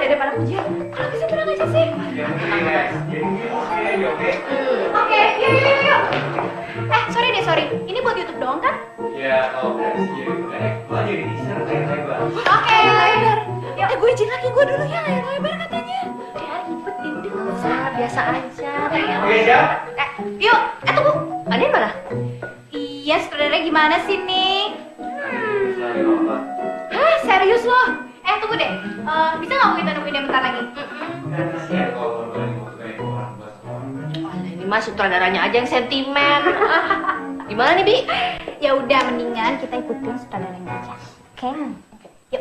daripada pujian. Kalau bisa tenang aja sih. Oke, yuk. Sorry. Ini buat YouTube doang kan? Ya, kalau versi gue jadi teaser layar lebar. Oke, lebar. Gue izin lagi gue dulu ya layar lebar katanya. Ya ribet deh, udah nggak usah, biasa aja. Oke, siap. Yuk, tunggu. Ada mana? Iya, sutradara gimana sih nih? Hah, serius loh? Tunggu deh. Bisa nggak kita nungguin dia bentar lagi? Ini mah sutradaranya aja yang sentimen. Gimana nih, Bi? Ya udah, mendingan kita ikutin sutradaranya aja. Oke? Yuk.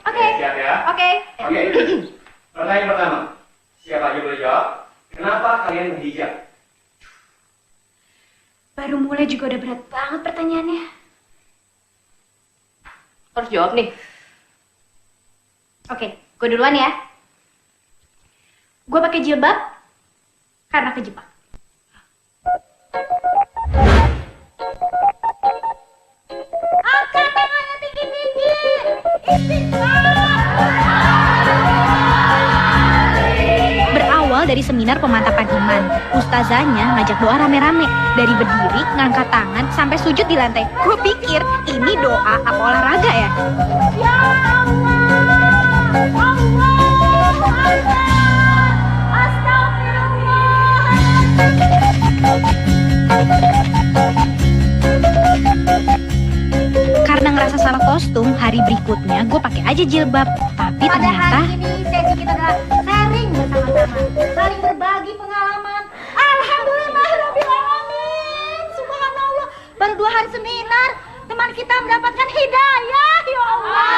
Oke. Siap ya? Oke. Pertanyaan pertama. Siapa aja boleh jawab? Kenapa kalian berhijab? Baru mulai juga udah berat banget pertanyaannya. Harus jawab nih. Oke, gue duluan ya. Gue pakai jilbab karena kejebak. Angkat tangannya tinggi-tinggi. Berawal dari seminar pemantapan iman, ustazahnya ngajak doa rame-rame. Dari berdiri, ngangkat tangan, sampai sujud di lantai. Gue pikir, ini doa apa olahraga ya? Ya Allah, Karena ngerasa salah kostum, hari berikutnya gue pakai aja jilbab. Tapi pada ternyata hari ini sesi kita adalah sharing bersama-sama, saling berbagi pengalaman. Alhamdulillahirobbilalamin, subhanallah. Baru 2 hari seminar, teman kita mendapatkan hidayah, ya Allah.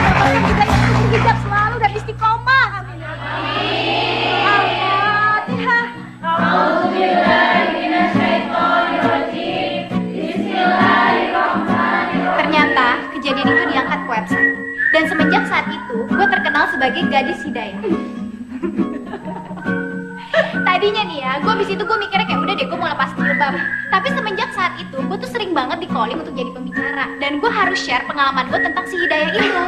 Mendapatkan hidayah untuk hijab selalu dan istiqomah. Amin. Al-Fatihah. Ternyata kejadian itu diangkat ke website. Dan semenjak saat itu, gue terkenal sebagai gadis hidayah. Tadinya nih ya, gue abis itu gue mikirnya kayak udah deh gue mau lepas jilbab. Tapi semenjak saat itu, gue tuh sering banget di calling untuk jadi pembicara. Dan gue harus share pengalaman gue tentang si hidayah itu.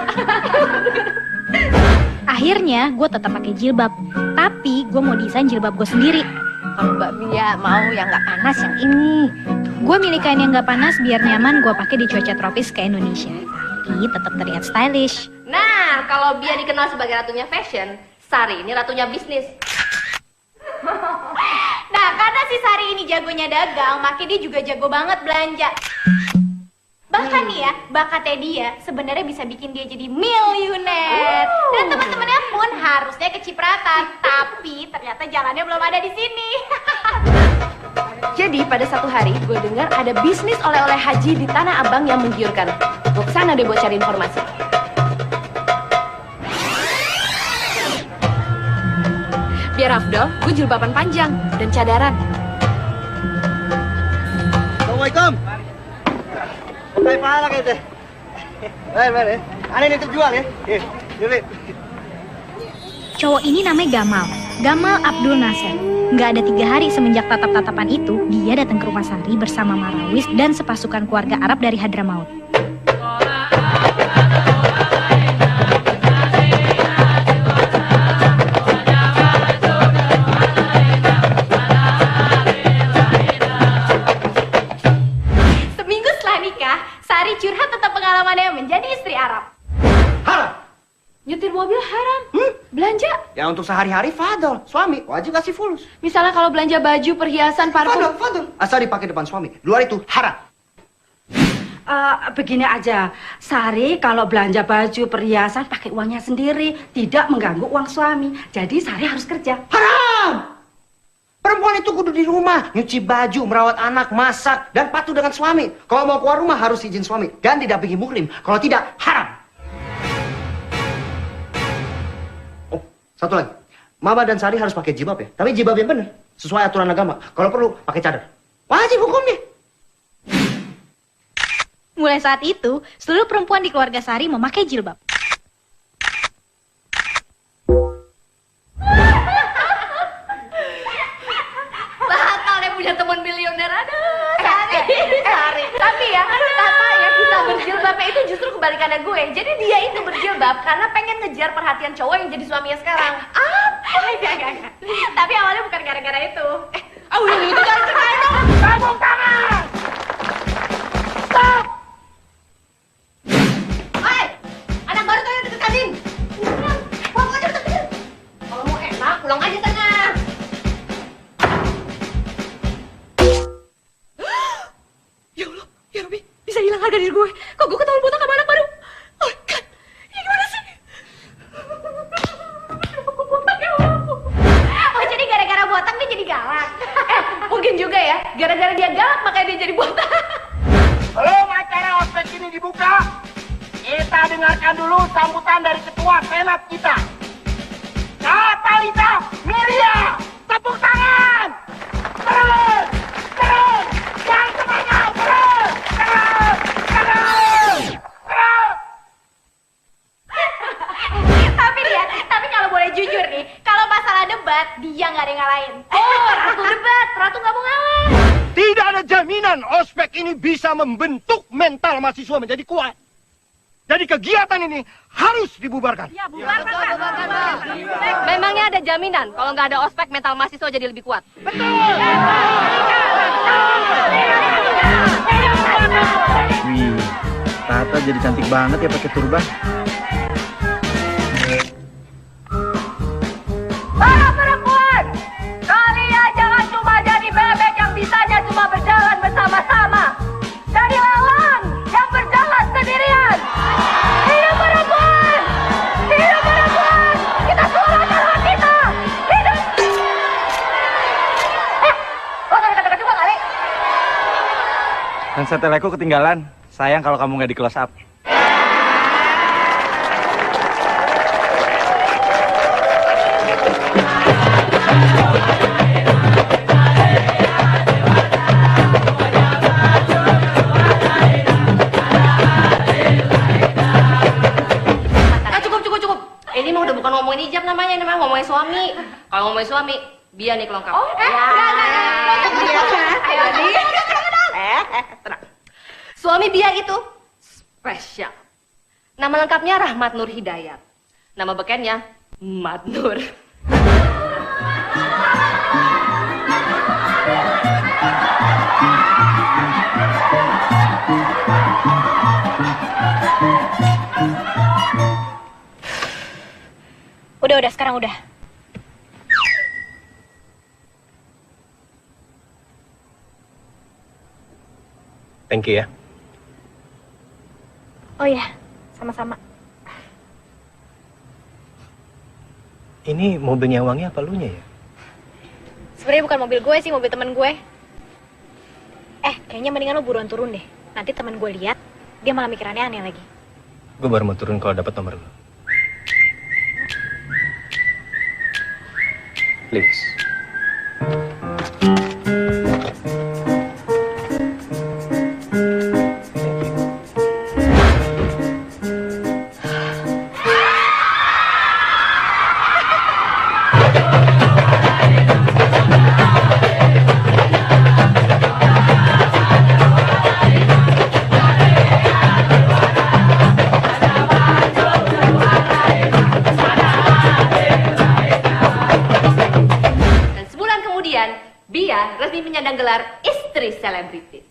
akhirnya gue tetap pakai jilbab. Tapi gue mau desain jilbab gue sendiri. Kalau Mbak Mia mau yang nggak panas yang ini. Gue milih kain yang nggak panas biar nyaman gue pakai di cuaca tropis ke Indonesia. Tapi tetap terlihat stylish. Nah, kalau Bia dikenal sebagai ratunya fashion, Sari ini ratunya bisnis. Nah, karena si Sari ini jagonya dagang, makanya dia juga jago banget belanja. Bahkan nih ya, bakatnya dia sebenarnya bisa bikin dia jadi miliuner. Dan teman-temannya pun harusnya kecipratan, tapi ternyata jalannya belum ada di sini. Jadi pada satu hari gue dengar ada bisnis oleh-oleh haji di Tanah Abang yang menggiurkan. Gue kesana deh buat cari informasi. Biar afdol, gue jilbaban panjang dan cadaran. Assalamualaikum. Kayak pahala kayak teh. Baik. Aneh nitip jual ya. Yuk. Cowok ini namanya Gamal Abdul Nasir. Nggak ada 3 hari semenjak tatap-tatapan itu, dia datang ke rumah Sari bersama Marawis dan sepasukan keluarga Arab dari Hadramaut. Seminggu setelah nikah, Sari curhat tentang pengalamannya menjadi istri Arab. Haram. Nyetir mobil haram. Belanja. Ya untuk sehari-hari fadl. Suami wajib kasih fulus. Misalnya kalau belanja baju, perhiasan, parfum. Fadl. Asal dipakai depan suami. Luar itu haram. Begini aja, Sari kalau belanja baju, perhiasan pakai uangnya sendiri, tidak mengganggu uang suami. Jadi Sari harus kerja. Haram. Perempuan itu kudu di rumah, nyuci baju, merawat anak, masak, dan patuh dengan suami. Kalau mau keluar rumah harus izin suami dan didampingi muhrim. Kalau tidak, haram. Oh, satu lagi. Mama dan Sari harus pakai jilbab ya. Tapi jilbab yang benar, sesuai aturan agama. Kalau perlu, pakai cadar. Wajib hukumnya. Mulai saat itu, seluruh perempuan di keluarga Sari memakai jilbab. Bakal deh punya teman miliuner. Aduh, Sari. Tapi ya, Tata ya kita berjilbabnya itu justru kebalikannya gue. Jadi dia itu berjilbab ngejar perhatian cowok yang jadi suaminya sekarang. Enggak. Tapi awalnya bukan gara-gara itu. Udah itu jangan ceritain dong. Sabung tangan! Stop! Hai, anak baru tuh yang deket Kadin. Pulang aja deket. Kalau mau enak, pulang aja sana. Ya Allah, ya Robi, bisa hilang harga diri gue. Kok gue ketahuan botak sama anak baru? Oh God, ini gimana sih? Oh, jadi gara-gara botak dia jadi galak. Mungkin juga ya, gara-gara dia galak makanya dia jadi botak. Sebelum acara ospek ini dibuka, kita dengarkan dulu sambutan dari Ketua Senat kita. Katalita Miria, tepuk tangan! Terus! Terus! Yang semangat! Terus! Terus! Terus! Terus! Tapi kalau boleh jujur nih, kalau masalah debat, dia nggak ada yang ngalahin. Oh, Ratu debat, Ratu nggak mau ngalah. Tidak ada jaminan ospek ini bisa membentuk mental mahasiswa menjadi kuat. Jadi kegiatan ini harus dibubarkan. Ya, bubarkan. Memangnya ada jaminan kalau nggak ada ospek mental mahasiswa jadi lebih kuat? Wih, Tata jadi cantik banget ya pakai turban. Para perempuan, kalian jangan cuma jadi bebek yang bisanya cuma berjalan bersama-sama. Jadi lawan yang berjalan sendirian. Hidup perempuan! Hidup perempuan! Kita suarakan hak kita! Hidup! Lo tadi kata-kata juga kali? Dan seteleku ketinggalan. Sayang kalau kamu nggak di close up. Cukup. Ini mah udah bukan ngomongin hijab namanya, ini mah ngomongin suami. Kalau ngomongin suami, Bia nih kelengkap. Oh, Tenang. Suami Bia itu spesial. Nama lengkapnya Rahmat Nur Hidayat. Nama bekennya Mat Nur. Udah, sekarang udah. Thank you ya. Oh ya, sama-sama. Ini mobilnya Wangi apa lunya ya? Sebenarnya bukan mobil gue sih, mobil temen gue. Kayaknya mendingan lo buruan turun deh. Nanti temen gue lihat, dia malah mikir aneh-aneh lagi. Gue baru mau turun kalau dapat nomor lo. Please. Bia resmi menyandang gelar istri selebritis.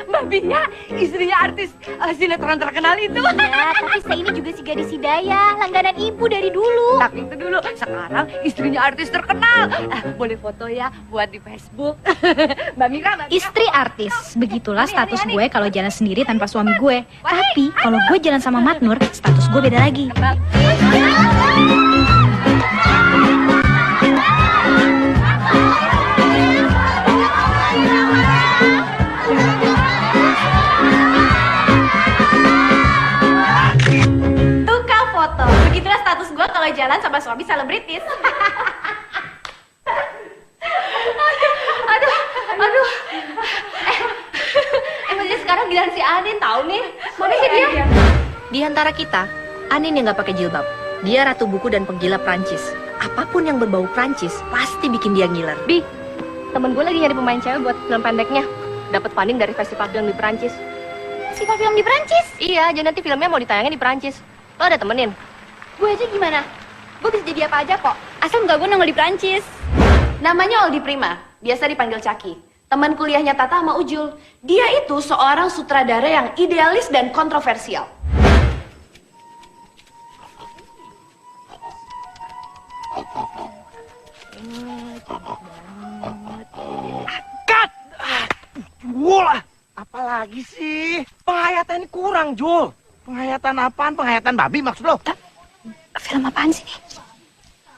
Mbak Bia, istrinya artis sinetron terkenal itu. Ya, tapi saya ini juga si gadis Hidayah, langganan ibu dari dulu. Tapi itu dulu, sekarang istrinya artis terkenal. Boleh foto ya buat di Facebook. Mbak Mira. Istri artis, begitulah status gue kalau jalan sendiri tanpa suami gue. Tapi kalau gue jalan sama Mat Nur, status gue beda lagi. Tukang foto, begitulah status gue kalau jalan sama suami selebritis. Aduh. Emangnya sekarang giliran si Anin tahu nih. Mana sih dia? Di antara kita, Anin yang nggak pakai jilbab. Dia ratu buku dan penggila Prancis. Apapun yang berbau Prancis pasti bikin dia ngiler. Bi, temen gue lagi nyari pemain cewek buat film pendeknya. Dapat funding dari festival film di Prancis. Festival film di Prancis? Iya, jadi nanti filmnya mau ditayangin di Prancis. Lo ada temenin? Gue aja gimana? Gue bisa jadi apa aja kok. Asal nggak gue nongol di Prancis. Namanya Aldi Prima, biasa dipanggil Caki. Teman kuliahnya Tata sama Ujul. Dia itu seorang sutradara yang idealis dan kontroversial. Cut! Jul! Apalagi sih? Penghayatan ini kurang, Jul. Penghayatan apaan? Penghayatan babi maksud lo? Film apaan sih nih?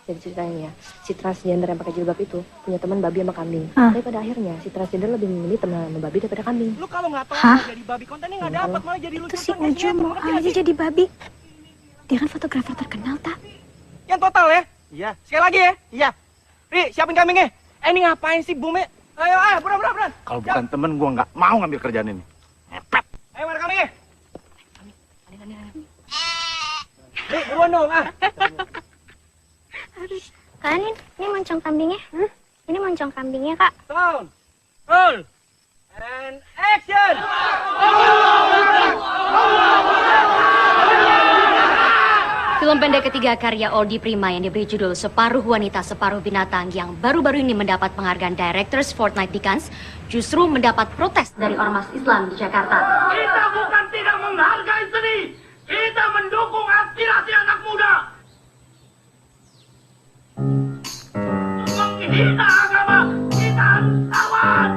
Jadi ceritanya ya, si transgender yang pakai jilbab itu punya teman babi sama kambing. Ah. Tapi pada akhirnya si transgender lebih memilih teman sama babi daripada kambing. Lu kalau nggak tahu Hah? jadi babi kontennya nggak dapat, malah jadi lucu. Terus si Uju mau aja jadi babi. Dia kan fotografer terkenal, tak? Yang total ya? Iya. Sekali lagi ya? Iya. Ri, siapin kambingnya. Ini ngapain sih, Bume? Ayo, buruan. Kalau bukan temen, gua nggak mau ngambil kerjaan ini. Ngepet. Ayo, mana kambingnya? Ri, buruan dong, Kan ini moncong kambingnya. Ini moncong kambingnya, Kak. Sound. Roll. And action. Film pendek ketiga karya Aldi Prima yang diberi judul Separuh Wanita Separuh Binatang yang baru-baru ini mendapat penghargaan Directors Fortnight di Cannes justru mendapat protes dari Ormas Islam di Jakarta. Kita bukan tidak menghargai seni, kita mendukung aspirasi anak muda. Menghina agama, kita harus lawan.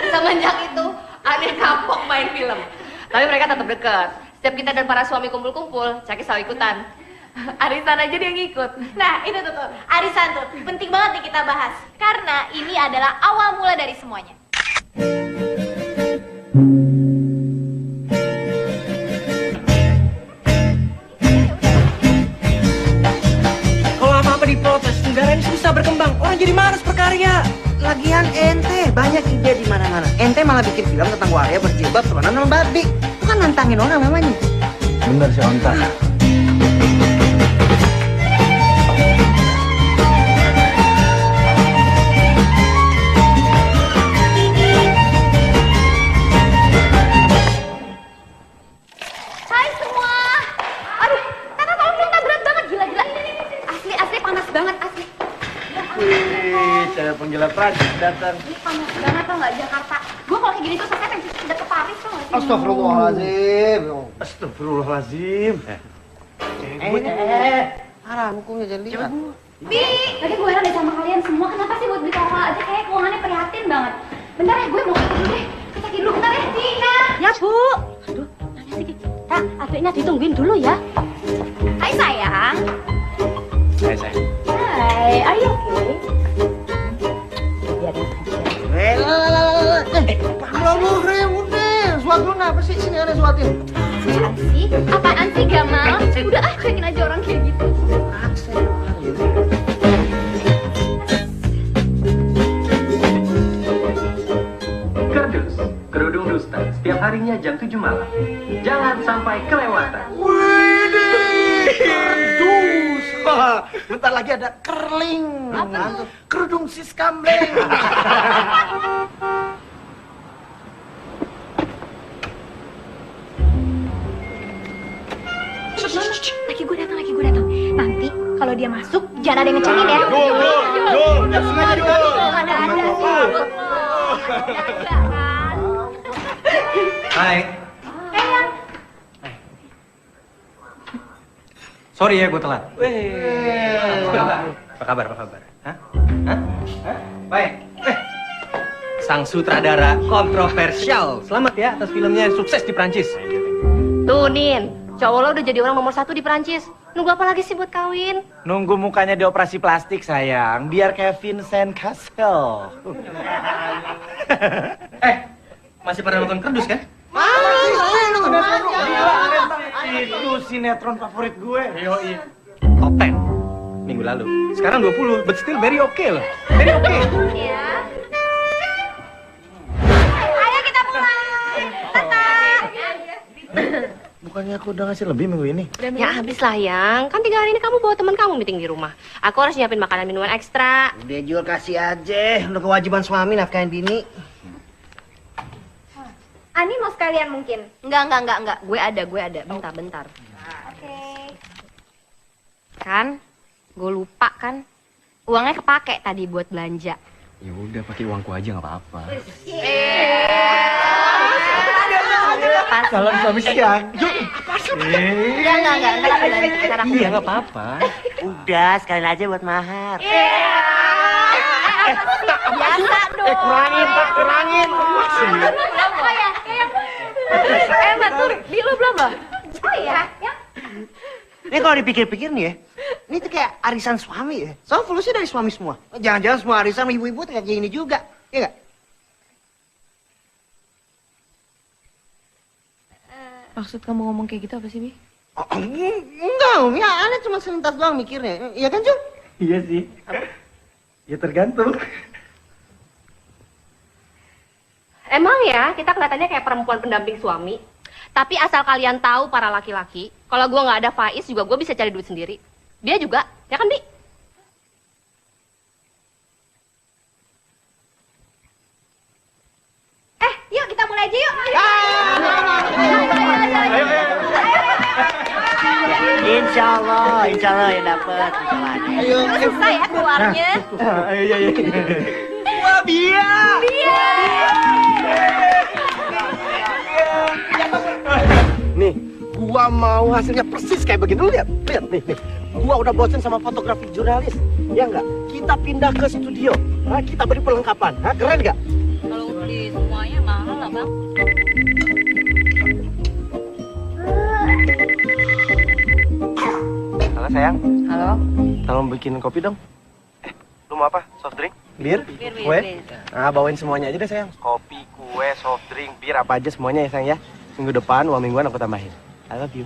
Semenjak itu, Aneh kapok main film. Tapi mereka tetap dekat. Setiap kita dan para suami kumpul-kumpul, Caki selalu ikutan. Arisan aja dia ngikut. Nah, itu tuh. Arisan tuh. Penting banget nih kita bahas. Karena ini adalah awal mula dari semuanya. Kalau apa-apa diprotes, negara ini susah berkembang. Orang jadi malas berkarya. Lagian ente banyak ide di mana-mana. Ente malah bikin film tentang waria berjilbab temenan sama babi. Bukan nantangin orang namanya. Bener sih, Onta. Hai semua. Aduh, Tata tolong dong, berat banget. Gila-gila. Asli panas banget, asli. Wih, saya penggila Prancis datang. Ini panas banget tau nggak Jakarta. Gue kalau kayak gini tuh selesai pengen udah ke Paris tau nggak sih? Astagfirullahaladzim. Astagfirullahaladzim. Haram hukumnya jadi lihat. Bi, tadi gue heran deh sama kalian semua. Kenapa sih buat beli toko aja kayak keuangannya prihatin banget. Bentar ya, gue mau ke dulu deh. Ke Caki dulu, bentar ya. Dina. Ya, Bu. Aduh, nanya sih. Tak, adiknya ditungguin dulu ya. Hai sayang. Saya. Hai, are you okay? Suat lu kenapa sih? Sini ada suatin. Apaan sih Gamal? Udah cuekin aja orang kayak gitu. Kerdus, kerudung dusta, setiap harinya jam 7 malam. Jangan sampai kelewatan. Widih, kerdus. Bentar lagi ada kerling. Kerudung sis kambleng. Lagi gue datang. Nanti kalau dia masuk, jangan ada yang ngecengin ya. Hai. Sorry ya gue telat. Apa kabar? Hah? Baik. Sang sutradara kontroversial. Selamat ya atas filmnya yang sukses di Prancis. Tuh, Nin. Cowok lo udah jadi orang nomor 1 di Prancis. Nunggu apa lagi sih buat kawin? Nunggu mukanya dioperasi plastik sayang, biar kayak Vincent Cassel. Masih pada nonton Kerdus kan? Itu sinetron favorit gue. Yoi. Top 10 minggu lalu. Sekarang 20, but still very okay loh. Very okay. Ya. Ayo kita mulai. Tata. Bukannya Bukannya aku udah ngasih lebih minggu ini? Ya habis lah yang. Kan 3 hari ini kamu bawa teman kamu meeting di rumah. Aku harus nyiapin makanan minuman ekstra. Udah Jul, kasih aja. Udah kewajiban suami nafkahin bini. Ani mau sekalian mungkin? Enggak. Gue ada. Bentar. Oke. Kan? Gue lupa kan? Uangnya kepake tadi buat belanja. Ya udah pakai uangku aja nggak apa-apa. Calon suami siang. Enggak. Ntar aku balik ke sana. Iya nggak apa-apa. Udah, sekalian aja buat mahar. Biasa dong. Kurangin. Apa ya? Betul. Di lu belum loh? Oh iya, ya. Ini kalau dipikir-pikir nih ya, ini tuh kayak arisan suami ya. Soal fulusnya dari suami semua. Jangan-jangan semua arisan ibu-ibu tuh kayak gini juga, ya nggak? Maksud kamu ngomong kayak gitu apa sih, Bi? Oh, enggak, Om. Ya, aneh cuma selintas doang mikirnya. Iya kan, Jul? Iya sih. Ya tergantung. Emang ya, kita kelihatannya kayak perempuan pendamping suami. Tapi asal kalian tahu para laki-laki, kalau gue nggak ada Faiz juga gue bisa cari duit sendiri. Dia juga, ya kan, Bi? Yuk kita mulai aja yuk. Insya Allah yang dapet. Ayo. Susah ya keluarnya. Ayo. Wah, Bia. Nih, gua mau hasilnya persis kayak begini. Lu lihat nih. Gua udah bosen sama fotografi jurnalis. Ya enggak? Kita pindah ke studio. Nah, kita beri perlengkapan. Hah, keren enggak? Kalau beli semuanya mahal lah, Bang. Halo sayang. Halo. Tolong bikin kopi dong. Lu mau apa? Soft drink? Bir? Bir. Nah, bawain semuanya aja deh sayang. Kopi, kue, soft drink, bir, apa aja semuanya ya sayang ya. Minggu depan, uang mingguan aku tambahin. I love you.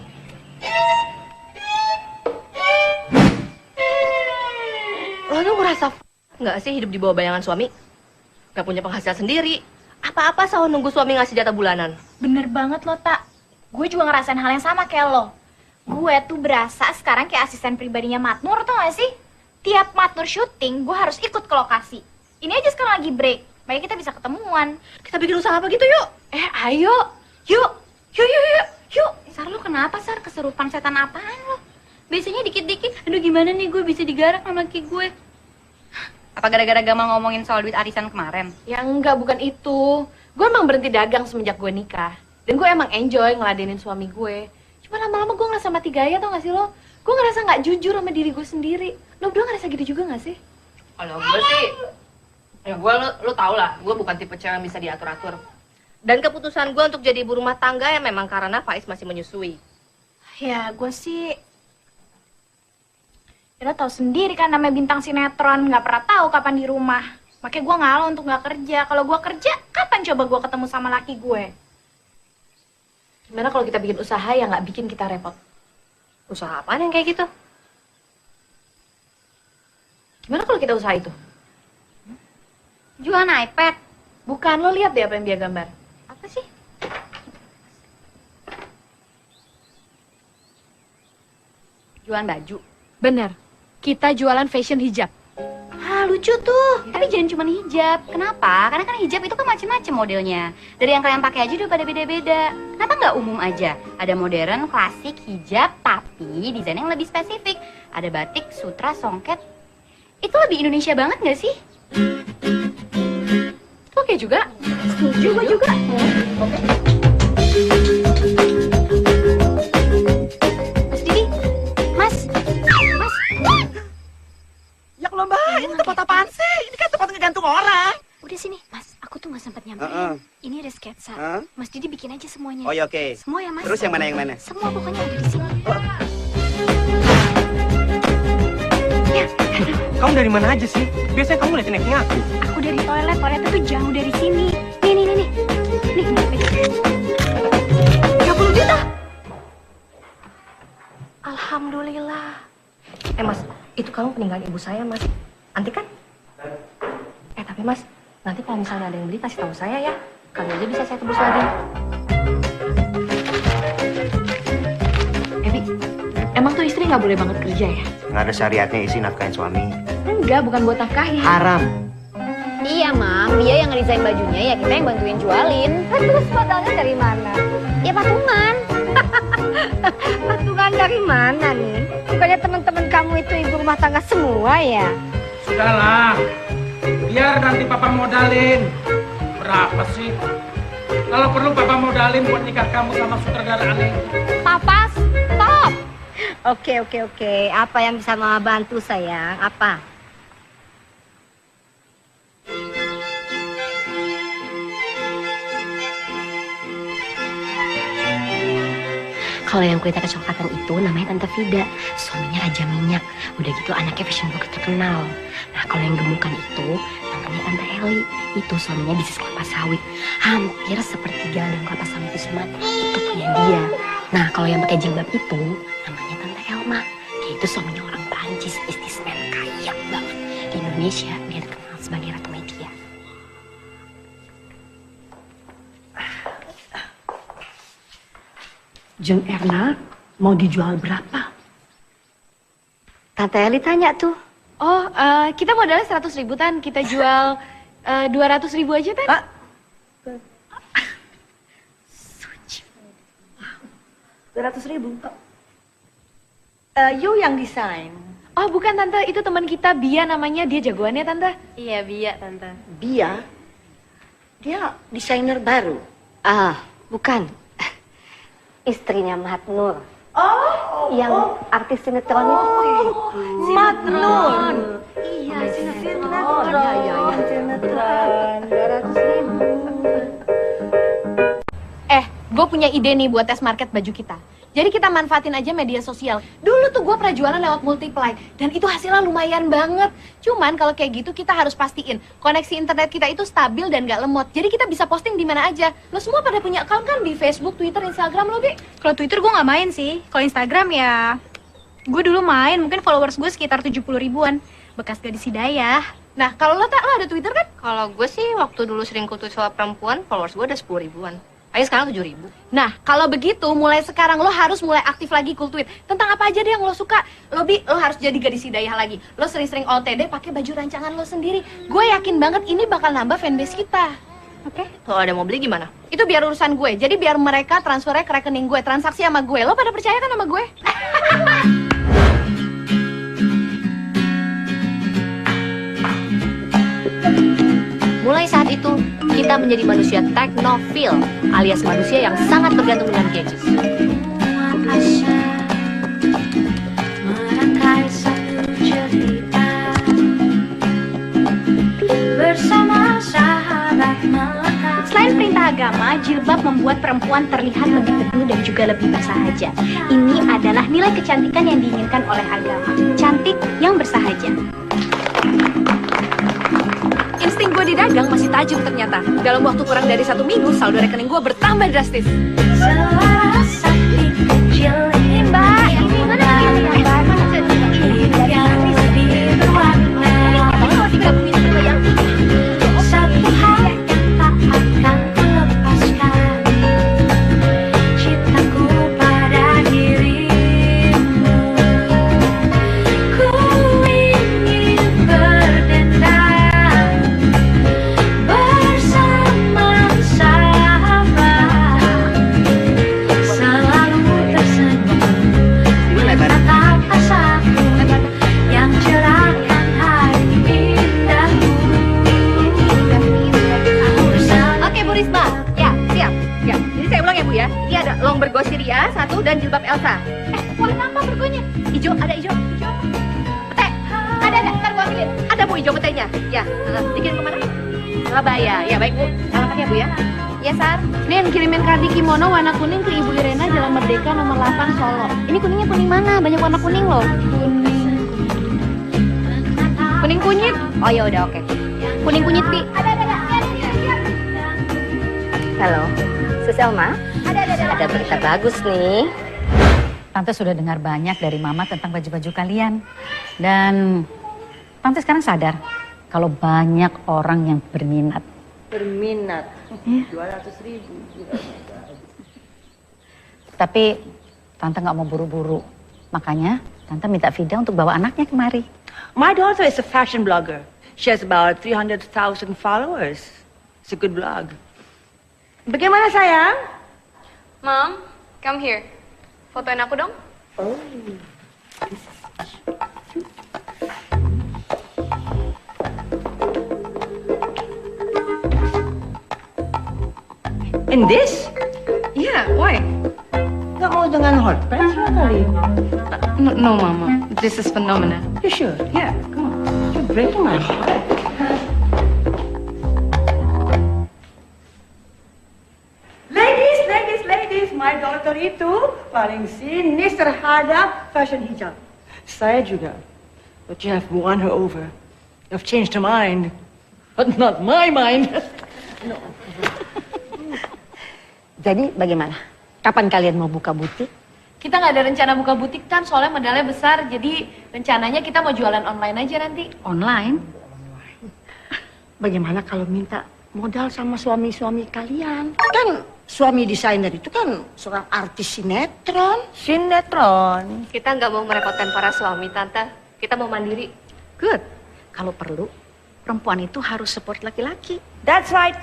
Lo tuh ngerasa nggak sih hidup di bawah bayangan suami? Gak punya penghasilan sendiri. Apa-apa selalu nunggu suami ngasih jatah bulanan. Bener banget lo, Tak. Gue juga ngerasain hal yang sama kayak lo. Gue tuh berasa sekarang kayak asisten pribadinya Matnur, tau gak sih? Tiap Matnur syuting, gue harus ikut ke lokasi. Ini aja sekarang lagi break, makanya kita bisa ketemuan. Kita bikin usaha apa gitu yuk? Ayo. Yuk. Sar, lo kenapa, Sar? Keserupan setan apaan lo? Biasanya dikit-dikit, aduh gimana nih gue bisa digarak sama laki gue. Apa gara-gara Gamal ngomongin soal duit arisan kemarin? Ya enggak, bukan itu. Gue emang berhenti dagang semenjak gue nikah. Dan gue emang enjoy ngeladenin suami gue. Cuma lama-lama gue ngerasa mati gaya, tau gak sih lo? Gue ngerasa gak jujur sama diri gue sendiri. Lo berdua ngerasa gitu juga gak sih? Kalau gue sih, ya gue lo tau lah, gue bukan tipe cewek yang bisa diatur-atur. Dan keputusan gue untuk jadi ibu rumah tangga ya memang karena Faiz masih menyusui. Ya, gue sih... Ya lo tau sendiri kan namanya bintang sinetron, gak pernah tahu kapan di rumah. Makanya gue ngalah untuk gak kerja. Kalau gue kerja, kapan coba gue ketemu sama laki gue? Gimana kalau kita bikin usaha yang gak bikin kita repot? Usaha apaan yang kayak gitu? Gimana kalau kita usaha itu? Jualan iPad. Bukan, lo lihat deh apa yang dia gambar. Apa sih? Jualan baju. Bener, kita jualan fashion hijab. Ah, lucu tuh. Tapi jangan cuma hijab. Kenapa? Karena kan hijab itu kan macam-macam modelnya. Dari yang kalian pakai aja udah pada beda-beda. Kenapa nggak umum aja? Ada modern, klasik, hijab, tapi desain yang lebih spesifik. Ada batik, sutra, songket. Itu lebih Indonesia banget nggak sih? Oke juga. Setuju gue juga. Mas Didi, Mas. Ya kalau mbak, ini tempat apaan sih? Ini kan tempat ngegantung orang. Udah sini, Mas. Aku tuh gak sempat nyamperin. Ini ada sketsa. Mas Didi bikin aja semuanya. Oh ya oke. Semua ya, Mas. Terus yang mana? Semua pokoknya ada di sini. Kamu dari mana aja sih? Biasanya kamu liatin acting aku. Aku dari toilet. Toiletnya tuh jauh dari sini. Nih. Nih, 30 juta. Alhamdulillah. Mas, itu kamu peninggalan ibu saya, Mas. Antik kan? Tapi Mas, nanti kalau misalnya ada yang beli kasih tahu saya ya. Kali aja bisa saya tebus lagi. Emang tuh istri nggak boleh banget kerja ya? Nggak ada syariatnya isi nafkahin suami. Enggak, bukan buat nafkahin. Haram. Iya, Mam. Dia yang ngedesain bajunya, ya kita yang bantuin jualin. Terus modalnya dari mana? Ya patungan. Patungan dari mana nih? Bukannya teman-teman kamu itu ibu rumah tangga semua ya? Sudahlah, biar nanti papa modalin. Berapa sih? Kalau perlu papa modalin buat nikah kamu sama sutradara aneh. Papa, stop! Oke. Apa yang bisa Mama bantu sayang? Apa? Kalau yang kulitnya kecoklatan itu namanya Tante Vida. Suaminya Raja Minyak. Udah gitu anaknya fashion blogger terkenal. Nah kalau yang gemukan itu namanya Tante Eli. Itu suaminya bisnis kelapa sawit. Hampir sepertiga daun kelapa sawit itu semua itu punya dia. Nah kalau yang pakai jilbab itu namanya Tante Elma. Dia itu suaminya orang Prancis, bisnismen kaya banget. Di Indonesia dia terkenal sebagai Ratu Media. Jeng Erna mau dijual berapa? Tante Eli tanya tuh. Oh, kita modalnya 100.000 Tan. Kita jual 200.000 aja Tan. 200.000. You yang desain. Oh bukan Tante, itu teman kita Bia namanya. Dia jagoannya Tante. Iya, Bia Tante. Bia? Dia desainer baru. Ah, bukan. Istrinya Mat Nur. Oh, yang artis sinetron itu. Mat Nur. Iya, sinetron. Iya. Sinetron. 200.000. Gue punya ide nih buat tes market baju kita. Jadi kita manfaatin aja media sosial. Dulu tuh gue pernah jualan lewat Multiply. Dan itu hasilnya lumayan banget. Cuman kalau kayak gitu kita harus pastiin koneksi internet kita itu stabil dan gak lemot. Jadi kita bisa posting di mana aja. Lo semua pada punya account kan di Facebook, Twitter, Instagram lo, Bi? Kalau Twitter gue nggak main sih. Kalau Instagram ya, gue dulu main. Mungkin followers gue sekitar 70 ribuan. Bekas gadis hidayah. Nah, kalau lo ada Twitter kan? Kalau gue sih waktu dulu sering kultur soal perempuan, followers gue udah 10 ribuan. Ayo sekarang 7.000. Nah, kalau begitu mulai sekarang lo harus mulai aktif lagi kultuit. Tentang apa aja deh yang lo suka. Lo harus jadi gadis hidayah lagi. Lo sering-sering OTD pakai baju rancangan lo sendiri. Gue yakin banget ini bakal nambah fanbase kita. Oke? Kalau ada mau beli gimana? Itu biar urusan gue. Jadi biar mereka transfernya ke rekening gue, transaksi sama gue. Lo pada percaya kan sama gue? Mulai saat itu, kita menjadi manusia teknofil, alias manusia yang sangat tergantung dengan gadgets. Selain perintah agama, jilbab membuat perempuan terlihat lebih teduh dan juga lebih bersahaja. Ini adalah nilai kecantikan yang diinginkan oleh agama. Cantik yang bersahaja. Insting gue di dagang masih tajam ternyata. Dalam waktu kurang dari 1 minggu, saldo rekening gue bertambah drastis. Mbak, ini mana yang baru? Satu hal yang tak akan kulepaskan, cintaku pada dirimu. Ku ingin berdendam bersama sahabat, selalu tersenyum menatap asaku yang cerahkan hari indahku. Oke Bu Risma, ya siap. Ya, jadi saya ulang ya Bu ya. Ini ada long bergo Syria 1 dan jilbab Elsa. Warna apa bergonya? Hijau, ada hijau. Hijau apa? Pete, ada, ntar gua ambilin. Ada Bu hijau petenya. Ya, dikirim kemana? Surabaya. Ya baik Bu, alamat ya Bu ya. Ya Sar, ini yang kirimin kardi kimono warna kuning ke Ibu Irena Jalan Merdeka nomor 8 Solo. Ini kuningnya kuning mana? Banyak warna kuning loh. Kuning kunyit? Oh ya udah oke. Kuning kunyit Pi. Ada. Halo, Sus Elma. Ada berita bagus nih. Tante sudah dengar banyak dari Mama tentang baju-baju kalian. Dan Tante sekarang sadar kalau banyak orang yang berminat. Berminat. 200.000. Tapi Tante nggak mau buru-buru. Makanya Tante minta Vida untuk bawa anaknya kemari. My daughter is a fashion blogger. She has about 300,000 followers. It's a good blog. Bagaimana sayang? Mom, come here. Fotoin aku dong. Oh. In this? Yeah, why? Nggak mau dengan hot pants kali? No, Mama. This is Phenomena. You sure? Yeah, come on. You're breaking my heart. Ladies, my daughter itu paling sinis terhadap fashion hijab. Saya juga. But you have won her over. You've changed her mind. But not my mind. No. Jadi bagaimana? Kapan kalian mau buka butik? Kita nggak ada rencana buka butik kan, soalnya modalnya besar. Jadi rencananya kita mau jualan online aja nanti. Online? Bagaimana kalau minta modal sama suami-suami kalian? Kan suami desainer itu kan seorang artis sinetron. Sinetron. Kita nggak mau merepotkan para suami, Tante. Kita mau mandiri. Good. Kalau perlu, perempuan itu harus support laki-laki. That's right.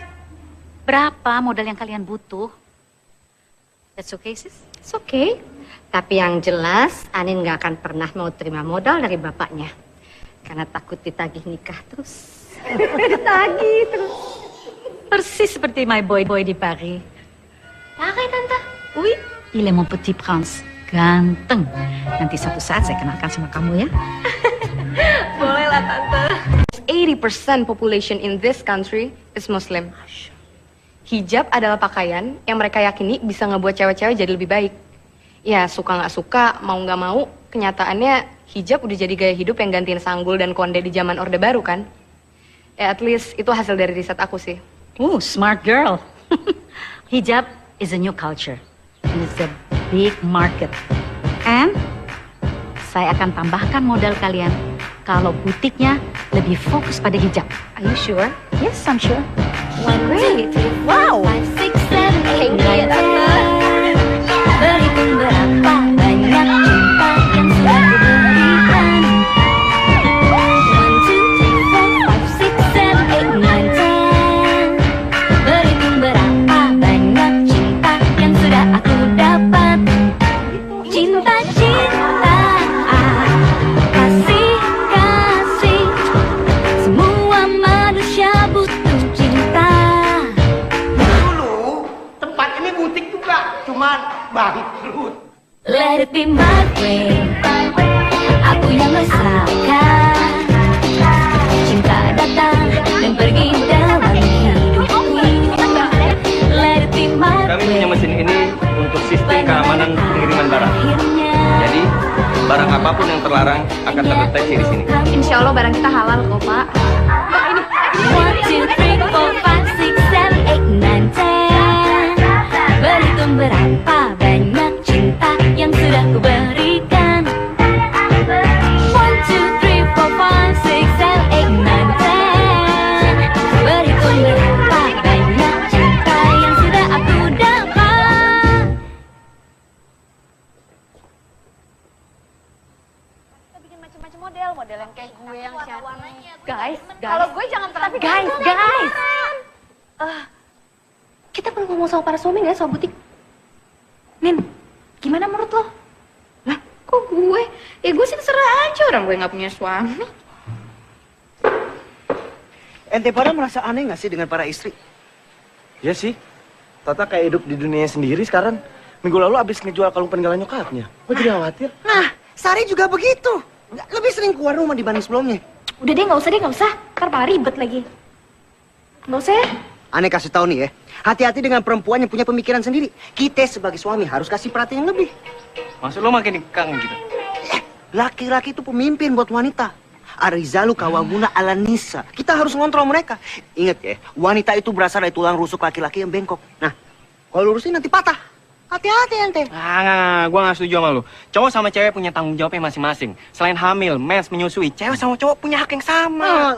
Berapa modal yang kalian butuh? That's okay, sis? It's okay. Tapi yang jelas, Anin nggak akan pernah mau terima modal dari bapaknya. Karena takut ditagih nikah terus. Ditagih terus. Persis seperti my boy di Paris. Pakai, Tante. Oui, il est mon petit prince. Ganteng. Nanti satu saat saya kenalkan sama kamu ya. Boleh lah, Tante. 80% population in this country is Muslim. Hijab adalah pakaian yang mereka yakini bisa ngebuat cewek-cewek jadi lebih baik. Ya, suka nggak suka, mau nggak mau, kenyataannya hijab udah jadi gaya hidup yang gantiin sanggul dan konde di zaman Orde Baru kan? Ya, at least itu hasil dari riset aku sih. Smart girl. Hijab is a new culture. And it's a big market. And saya akan tambahkan modal kalian kalau butiknya lebih fokus pada hijab. Are you sure? Yes, I'm sure. Great. Wow. 5, 6, 7, 8, 9, 10. Berhitung berapa banyak cinta yang sudah kuberikan. 1, 2, 3, 4, 5, 6, 7, 8, 9, 10. Berhitung berapa banyak cinta yang sudah aku dapat. Cinta-cinta, kasih-kasih. Semua manusia butuh cinta. Dulu, tempat ini butik juga, cuman bangkrut. Let it be my way. Aku yang rasakan cinta datang dan pergi dalam hidupku. Let it be my way. Kami punya mesin ini untuk sistem keamanan pengiriman barang. Jadi, barang apapun yang terlarang akan terdeteksi di sini. Insya Allah barang kita halal kok, Pak. 1, 2, 3, 4, 5, 6, 7, 8, 9, 10. Berhitung berapa banyak cinta yang sudah kuberikan. 1, 2, 3, 4, 5, 6, 7, 8, 9, 10. Berhitung berapa banyak cinta yang sudah aku dapat. Kita bikin macam-macam model yang kayak gue yang cantik. Guys. Kalau gue jangan terlalu Guys. Kita perlu ngomong sama para suami nggak soal butik? Nin, gimana menurut lo? Lah, kok gue? Ya gue sih terserah aja, orang gue nggak punya suami. Ente pada merasa aneh nggak sih dengan para istri? Ya sih. Tata kayak hidup di dunia sendiri sekarang. Minggu lalu abis ngejual kalung peninggalan nyokapnya. Gue jadi khawatir. Nah, Sari juga begitu. Lebih sering keluar rumah dibanding sebelumnya. Udah deh, nggak usah. Ntar malah ribet lagi. Nggak usah ya? Aneh kasih tahu nih ya, hati-hati dengan perempuan yang punya pemikiran sendiri. Kita sebagai suami harus kasih perhatian yang lebih. Maksud lo makin dikang gitu? Laki-laki itu pemimpin buat wanita. Arizalu kawamuna ala nisa. Kita harus ngontrol mereka. Ingat ya, wanita itu berasal dari tulang rusuk laki-laki yang bengkok. Nah, kalau lurusin nanti patah. Hati-hati ente. Enggak, gue gak setuju sama lu. Cowok sama cewek punya tanggung jawabnya masing-masing. Selain hamil, mens, menyusui, cewek sama cowok punya hak yang sama.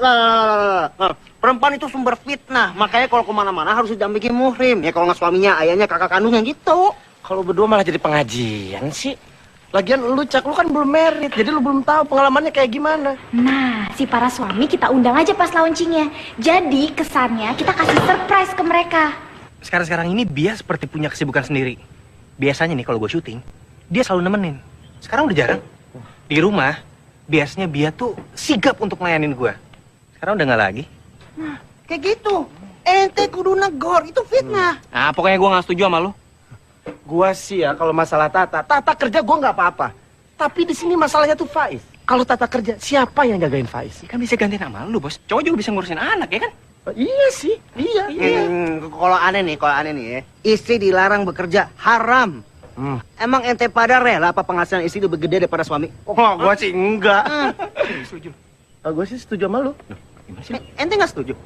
Perempuan itu sumber fitnah. Makanya kalau kemana-mana harus didampingi muhrim. Ya kalau nggak suaminya, ayahnya, kakak kandungnya gitu. Kalau berdua malah jadi pengajian sih. Lagian lu Cak, lu kan belum merit, jadi lu belum tahu pengalamannya kayak gimana. Nah, si para suami kita undang aja pas launchingnya. Jadi kesannya kita kasih surprise ke mereka. Sekarang ini Bia seperti punya kesibukan sendiri. Biasanya nih kalau gue syuting, dia selalu nemenin. Sekarang udah jarang. Di rumah, biasanya Bia tuh sigap untuk ngelayanin gue. Sekarang udah nggak lagi. Nah, kayak gitu. Ente kudu negor, itu fitnah. Nah, pokoknya gue nggak setuju sama lu. Gua sih ya kalau masalah Tata kerja gua nggak apa-apa. Tapi di sini masalahnya tuh Faiz. Kalau Tata kerja, siapa yang jagain Faiz? Kan bisa gantiin sama lu, Bos. Cowok juga bisa ngurusin anak, ya kan? Iya sih, iya. Kalau aneh nih ya, istri dilarang bekerja haram. Emang ente pada rela apa penghasilan istri lebih gede daripada suami? Oh, gua sih enggak. Setuju. Gua sih setuju sama lu. Gimana sih? Ente nggak setuju?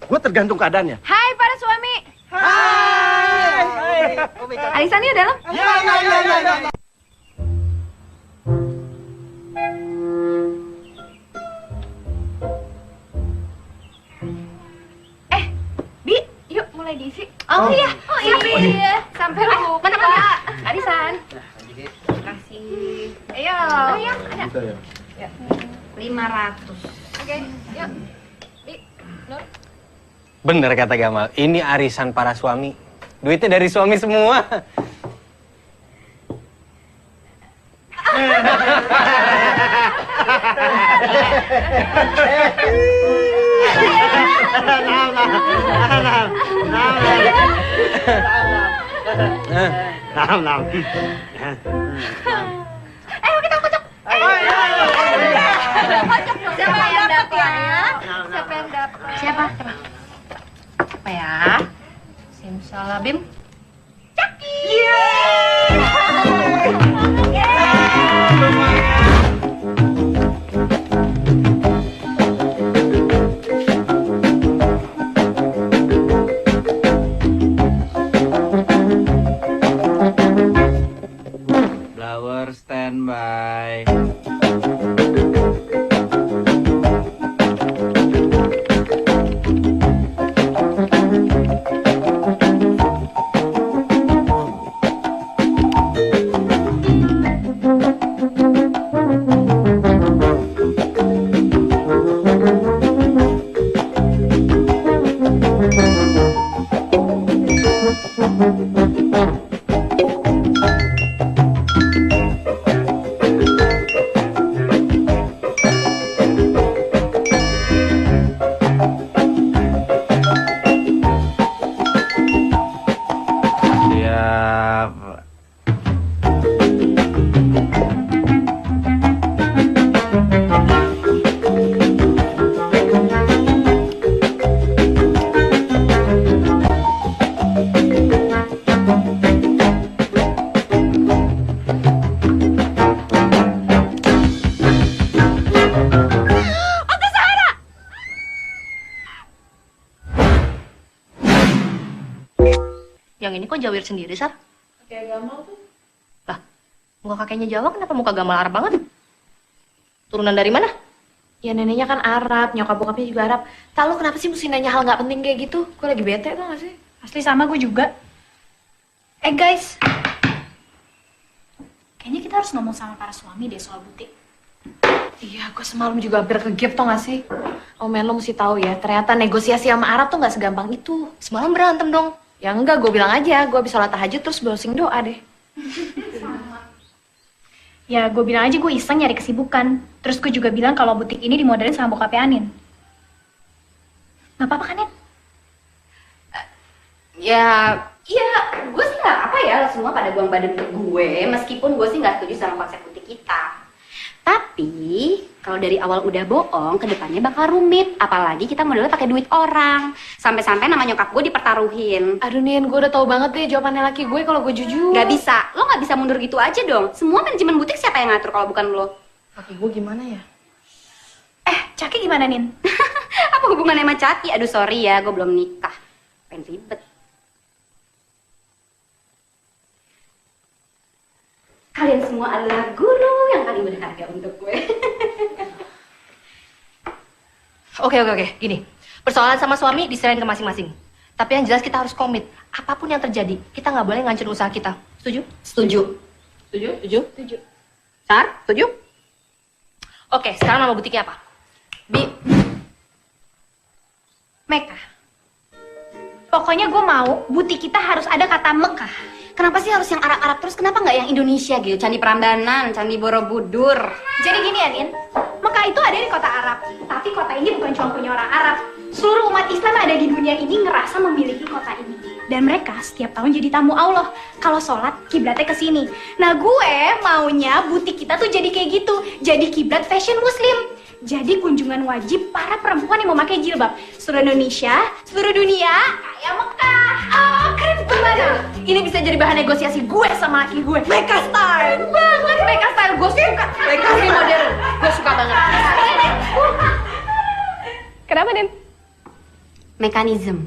Gua tergantung keadaannya. Hai para suami. Hai. Arisan yuk dalam. Ya. Bi, yuk mulai diisi. Oh iya, Iya. Sampai lupa. Mana? Arisan. Terima kasih. Ayo. Oh iya, ada. Ya. 500. Oke, yuk. Bi, Nur. Bener kata Gamal, ini arisan para suami. Duitnya dari suami semua. Kita kocok. Siapa yang dapat? Siapa yang dapat? Siapa? Apa ya? Simsalabim. Caki. Blower standby. Yang ini kok jawir sendiri, Sar? Kayak Gamal tuh. Lah, muka kakeknya Jawa kenapa muka Gamal Arab banget? Turunan dari mana? Ya neneknya kan Arab, nyokap bokapnya juga Arab. Tak lu kenapa sih mesti nanya hal nggak penting kayak gitu? Gue lagi bete tau gak sih? Asli sama gue juga. Guys. Kayaknya kita harus ngomong sama para suami deh soal butik. Iya, gue semalam juga hampir ke tau gak sih? Omen lo mesti tahu ya, ternyata negosiasi sama Arab tuh nggak segampang itu. Semalam berantem dong. Ya enggak, gue bilang aja, gue habis sholat tahajud terus browsing doa deh. Ya gue bilang aja gue iseng nyari kesibukan. Terus gue juga bilang kalau butik ini dimodalin sama bokapnya Anin. Gak apa-apa kan, Nin? Ya, gue sih nggak apa ya, semua pada buang badan untuk gue. Meskipun gue sih nggak setuju sama konsep butik kita. Tapi kalau dari awal udah bohong, kedepannya bakal rumit. Apalagi kita modalnya pakai duit orang. Sampai-sampai nama nyokap gue dipertaruhin. Aduh Nin, gue udah tahu banget deh jawabannya laki gue kalau gue jujur. Gak bisa, lo gak bisa mundur gitu aja dong. Semua manajemen butik siapa yang ngatur kalau bukan lo? Laki gue gimana ya? Caki gimana, Nin? Apa hubungannya sama Caki? Aduh sorry ya, gue belum nikah. Pengen ribet. Kalian semua adalah guru yang paling berharga untuk gue. Oke, gini. Persoalan sama suami diserahin ke masing-masing. Tapi yang jelas kita harus komit. Apapun yang terjadi, kita nggak boleh ngancurin usaha kita. Setuju? Setuju. Setuju? Setuju? Setuju. Sar, setuju? Oke, sekarang nama butiknya apa? Mekah. Pokoknya gue mau butik kita harus ada kata Mekah. Kenapa sih harus yang Arab-Arab terus? Kenapa nggak yang Indonesia gitu? Candi Prambanan, Candi Borobudur. Jadi gini ya, Nin. Mekah itu ada di kota Arab. Tapi kota ini bukan cuma punya orang Arab. Seluruh umat Islam ada di dunia ini ngerasa memiliki kota ini. Dan mereka setiap tahun jadi tamu Allah. Kalau sholat, kiblatnya ke sini. Nah, gue maunya butik kita tuh jadi kayak gitu. Jadi kiblat fashion muslim. Jadi kunjungan wajib para perempuan yang memakai jilbab. Seluruh Indonesia, seluruh dunia, kayak Mekah. Oh, keren banget. Ini bisa jadi bahan negosiasi gue sama laki gue. Mekah style Banget Mekah style, gue suka. Mekah lebih modern, gue suka banget. Kenapa, Den? Mekanisme.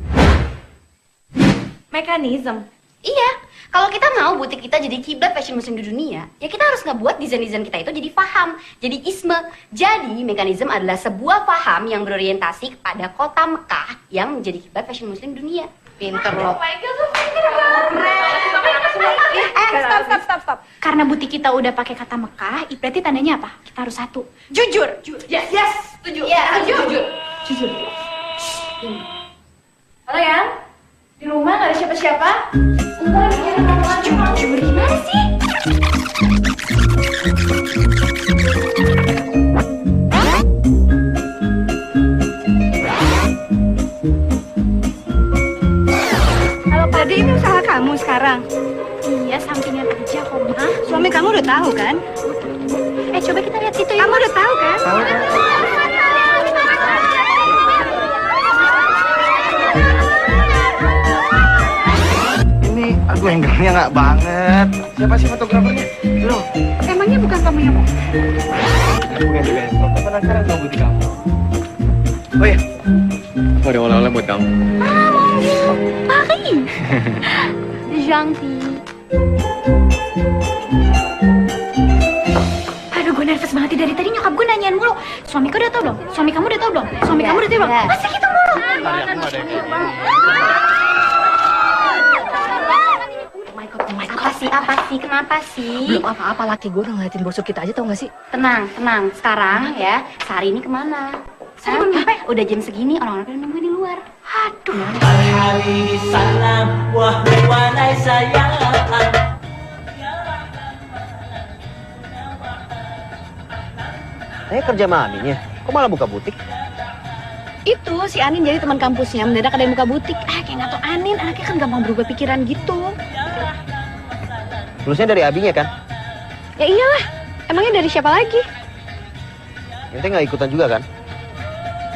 Mekanisme. Iya, kalau kita mau butik kita jadi kiblat fashion muslim di dunia, ya kita harus ngebuat desain-desain kita itu jadi faham, jadi isme. Jadi, mekanisme adalah sebuah faham yang berorientasi kepada kota Mekah yang menjadi kiblat fashion muslim dunia. Pinter loh. Stop. Karena butik kita udah pakai kata Mekah, berarti tandanya apa? Kita harus satu. Jujur. Yes, setuju. Ya, Jujur. Halo ya? Di rumah nggak ada siapa-siapa? Jujur gimana sih? Halo, jadi ini usaha kamu sekarang? Iya, sampingan aja kok, Ma. Suami kamu udah tahu kan? Coba kita lihat situ ya. Kamu udah tahu kan? Ini, aduh angle-nya nggak banget. Siapa sih fotografernya? Loh, Emangnya bukan kamu yang mau? bukan juga. Aku penasaran sama butik kamu. Oh iya, aku ada oleh-oleh buat kamu. Paris. Gentil. Aduh, gue nervous banget dari tadi nyokap gue nanyain mulu. Suami kamu udah tau belum? Suami kamu udah tau belum? Suami kamu udah tau belum? Masa gitu mulu? Apa sih? Kenapa sih? Belum apa-apa, laki gue udah ngeliatin brosur kita aja, tau gak sih? Tenang. Sekarang ya, Sari ini kemana? Sari belum nyampe. Udah jam segini, orang-orang pada nunggu di luar. Aduh. Al-Habibi salam, wahai sayang. Kerja sama Aninnya, kok malah buka butik? Itu si Anin jadi teman kampusnya mendadak ada yang buka butik. Kayak nggak tau Anin, anaknya kan gampang berubah pikiran gitu. Lulusnya dari abinya kan? Ya iyalah, emangnya dari siapa lagi? Ente nggak ikutan juga kan?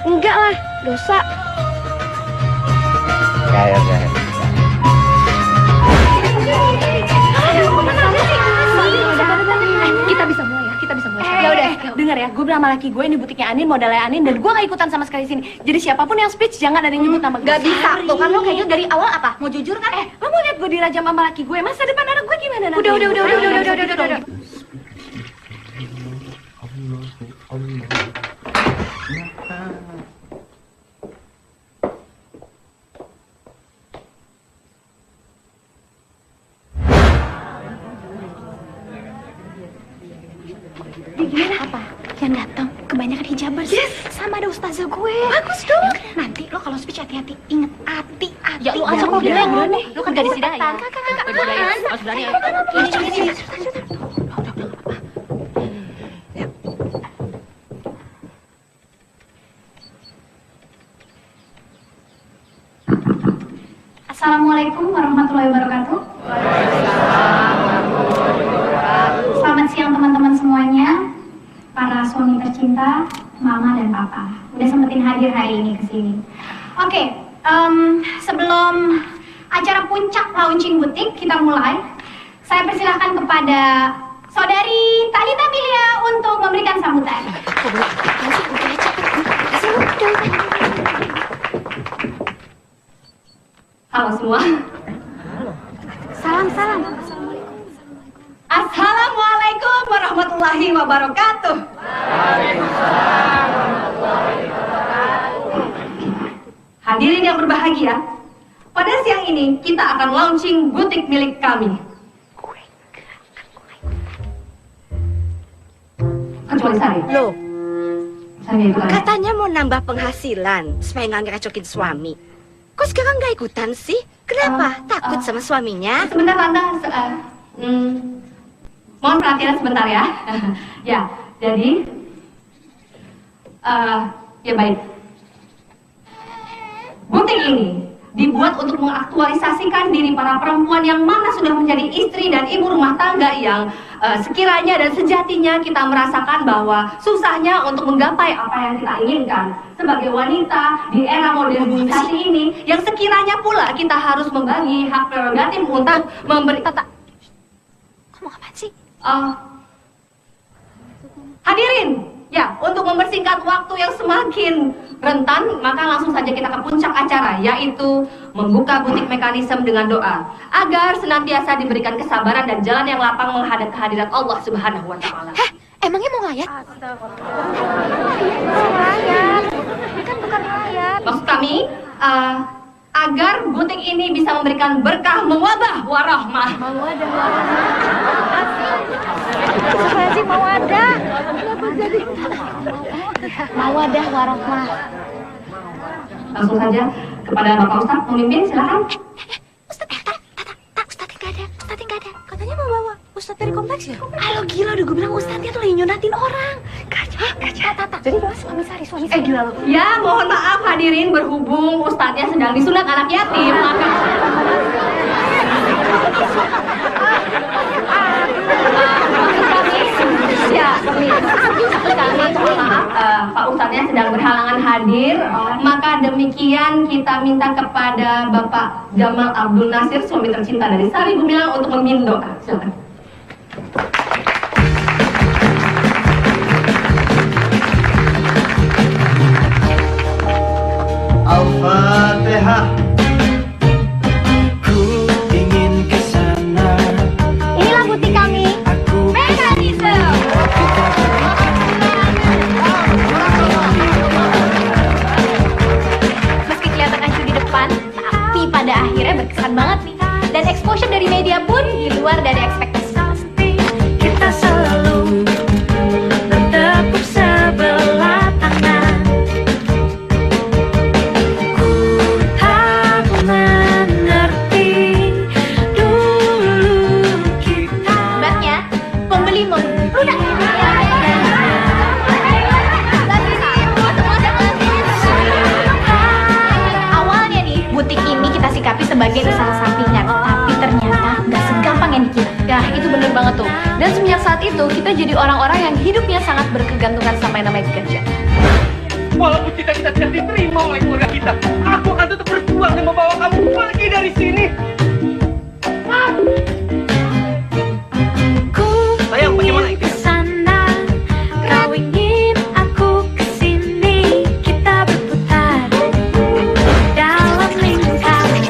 Enggak lah, dosa. Kayak. Kita bisa mulai. Ya udah, dengar ya, gue bilang sama laki gue ini butiknya Anin, modalnya Anin, dan gue gak ikutan sama sekali sini. Jadi siapapun yang speech jangan ada yang nyebut nama gue. Gak bisa, tuh kan lo kayak gitu dari awal apa? Mau jujur kan? Lo mau lihat gue dirajam sama laki gue, masa depan anak gue gimana nanti? Udah. Gimana? Apa? Yang datang kebanyakan hijabers. Yes. Sama ada ustazah gue. Bagus dong. Nanti lo kalau speech hati-hati. Ingat hati. Ya lu aja kok berani. Lu kan gadis hidayah. Kakak. Harus berani. Ini. Assalamualaikum warahmatullahi wabarakatuh. Selamat siang teman-teman semuanya, para suami tercinta, mama dan papa. Udah sempetin hadir hari ini ke sini. Oke, sebelum acara puncak launching butik kita mulai, saya persilahkan kepada Saudari Talita Milia untuk memberikan sambutan. Halo semua. Salam. Assalamualaikum warahmatullahi wabarakatuh. Hadirin yang berbahagia, pada siang ini kita akan launching butik milik kami. kecuali Sari. Loh, Saya ikutan. katanya mau nambah penghasilan supaya nggak ngerecokin suami. Kok sekarang nggak ikutan sih? Kenapa? Takut sama suaminya? Sebentar, Tante. Mohon perhatian sebentar ya. Ya, jadi... ya baik. Butik ini dibuat untuk mengaktualisasikan diri para perempuan yang mana sudah menjadi istri dan ibu rumah tangga yang sekiranya dan sejatinya kita merasakan bahwa susahnya untuk menggapai apa yang kita inginkan sebagai wanita di era modern saat ini, yang sekiranya pula kita harus membagi hak prerogatif untuk memberi Kamu apaan sih? Hadirin, ya, untuk mempersingkat waktu yang semakin rentan, maka langsung saja kita ke puncak acara, yaitu membuka butik mekanisme dengan doa agar senantiasa diberikan kesabaran dan jalan yang lapang menghadap kehadirat Allah Subhanahu wa Ta'ala. Emangnya mau ngayat? Kan bukan ngayat. Maksud kami, agar butik ini bisa memberikan berkah mewabah warahmah. Mawadah warahmah. Langsung saja kepada Bapak Ustadz pemimpin, silakan. Ustadz nggak ada. Katanya mau bawa Ustadz dari kompleks ya? Halo gila, udah gue bilang Ustadznya tuh lagi nyunatin orang. Gajah. Tata. Jadi dia suami Sari. Gila lu. Ya, mohon maaf hadirin, berhubung Ustadznya sedang disunat anak yatim, maka... Pak Ustadznya sedang berhalangan hadir, maka demikian kita minta kepada Bapak Gamal Abdul Nasir, suami tercinta dari Sari Gumilang, untuk memimpin doa. Silakan. Al-Fatihah. Ku ingin kesana. Inilah butik kami. Mekanisme. Meski kelihatan acuh di depan, tapi pada akhirnya berkesan banget nih. Dan exposure dari media pun di luar dari ekspektasi. Kita selalu bertepuk sebelah tangan. Ku tak mengerti dulu kita. Hebatnya, pembeli membludak. Awalnya nih, butik ini kita sikapi sebagai usaha sampingan, tapi ternyata nggak segampang yang dikira. Ya, itu bener banget tuh. Dan semenjak saat itu, kita jadi orang-orang yang hidupnya sangat berkegantungan sama yang namanya kerja. Walaupun cita-cita tidak diterima oleh keluarga kita, aku akan tetap berjuang dan membawa kamu pergi dari sini. Sayang, bagaimana itu? Kesana, kau ingin aku kesini, kita berputar dalam lingkaran.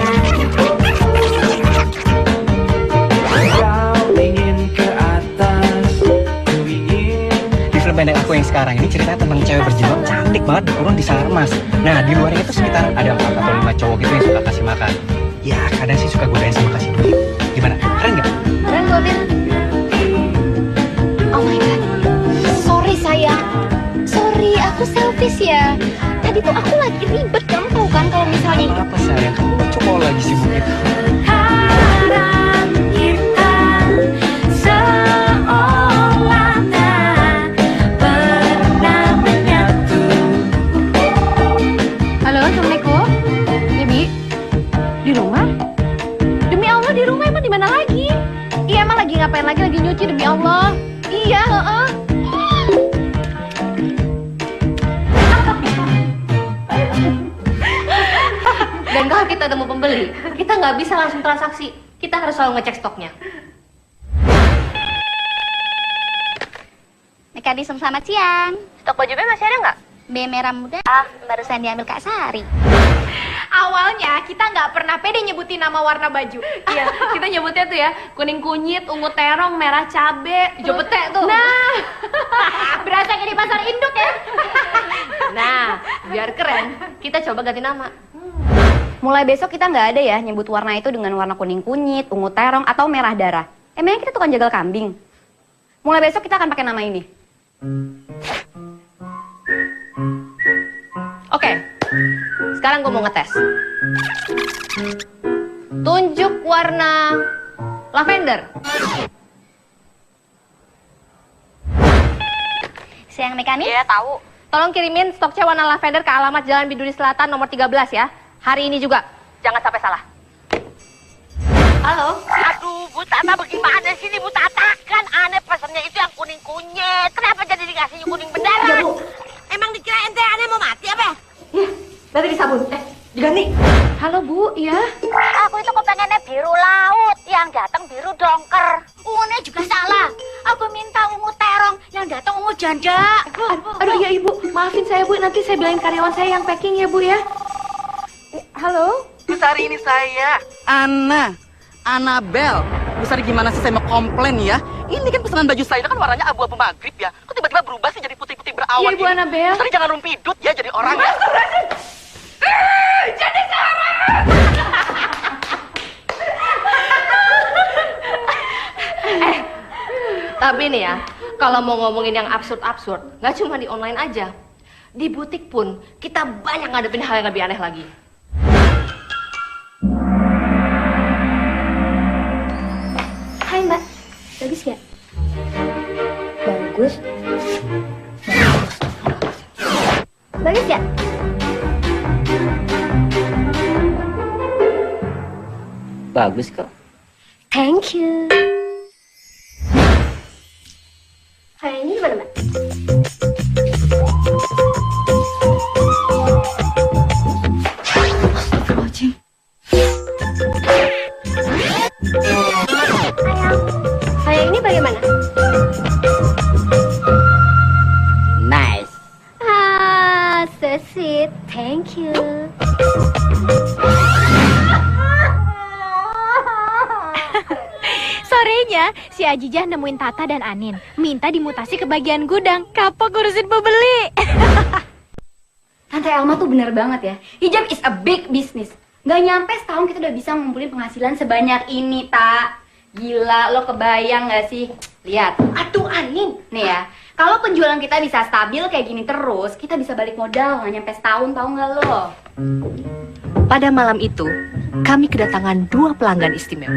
Kau ingin ke atas, ku ingin. Di film pendek aku yang sekarang ini ceritanya tentang cewek berjilbab cantik banget dikurung di Sarmas. Nah, di luarnya itu sekitar ada 4 atau 5 cowok gitu yang suka kasih makan. Ya, kadang sih suka godain sama kasih duit. Gimana? Keren nggak? Keren kok, Bin. Oh my god. Sorry sayang. Sorry, aku selfish ya. Tadi tuh aku lagi ribet, kamu tahu kan kalau misalnya Apa sayang? Kamu lucu kalau lagi sibuk gitu. Sekarang kita seolah tak pernah menyatu. Halo, Assalamualaikum. Bibi, di rumah? Demi Allah, di rumah emang di mana lagi? Iya, emang lagi ngapain lagi? Lagi nyuci, demi Allah. Iya, heeh. Dan kalau kita temu pembeli, kita nggak bisa langsung transaksi. Kita harus selalu ngecek stoknya. Mekanisme selamat siang. Stok baju B masih ada nggak? B merah muda barusan diambil Kak Sari. Awalnya kita nggak pernah pede nyebutin nama warna baju. Iya, kita nyebutnya tuh ya, kuning kunyit, ungu terong, merah cabe, hijau pete tuh. Nah, berasa kayak di pasar induk ya. Nah, biar keren, kita coba ganti nama. Mulai besok kita nggak ada ya nyebut warna itu dengan warna kuning kunyit, ungu terong, atau merah darah. Emangnya kita tukang jagal kambing? Mulai besok kita akan pakai nama ini. Oke, sekarang gue mau ngetes. Tunjuk warna lavender. Siang mekanik? Iya, tahu. Tolong kirimin stok C warna lavender ke alamat Jalan Biduri Selatan nomor 13 ya. Hari ini juga. Jangan sampai salah. Halo? Aduh, Bu Tata bagaimana sih ini Bu Tata? Kan aneh pesannya itu yang kuning kunyit. Kenapa jadi dikasih kuning beneran? Ya, Bu. Emang dikira ente aneh mau mati apa? Nanti disabun. Diganti. Halo, Bu. Iya? Aku itu kepengennya biru laut, yang datang biru dongker. Ungunya juga salah. Aku minta ungu terong, yang datang ungu janda. Aduh, iya Ibu. Maafin saya, Bu. Nanti saya bilangin karyawan saya yang packing ya, Bu ya. Halo? Bu Sari, ini saya, Anabel. Bu Sari, gimana sih saya mau komplain ya? Ini kan pesanan baju saya kan warnanya abu-abu maghrib ya. Kok tiba-tiba berubah sih jadi putih-putih berawan? Iya, Ibu Anabel. Bu Sari jangan rumpidut ya jadi orang ya. Jadi sama. Tapi nih ya, kalau mau ngomongin yang absurd-absurd, nggak cuma di online aja. Di butik pun, kita banyak ngadepin hal yang lebih aneh lagi. Hai Mbak, bagus gak? Bagus. Bagus gak? Bagus kok. Thank you. Kayak ini gimana Mbak? Kayak ini bagaimana? Nice. Ah, so sweet. Thank you. Sorenya, si Ajijah nemuin Tata dan Anin. Minta dimutasi ke bagian gudang. Kapok ngurusin pembeli. Tante Elma tuh bener banget ya. Hijab is a big business. Gak nyampe setahun kita udah bisa ngumpulin penghasilan sebanyak ini, Tak. Gila, lo kebayang gak sih? Lihat. Aduh, Anin. Nih ya, kalau penjualan kita bisa stabil kayak gini terus, kita bisa balik modal gak nyampe setahun, tau gak lo? Pada malam itu, kami kedatangan 2 pelanggan istimewa.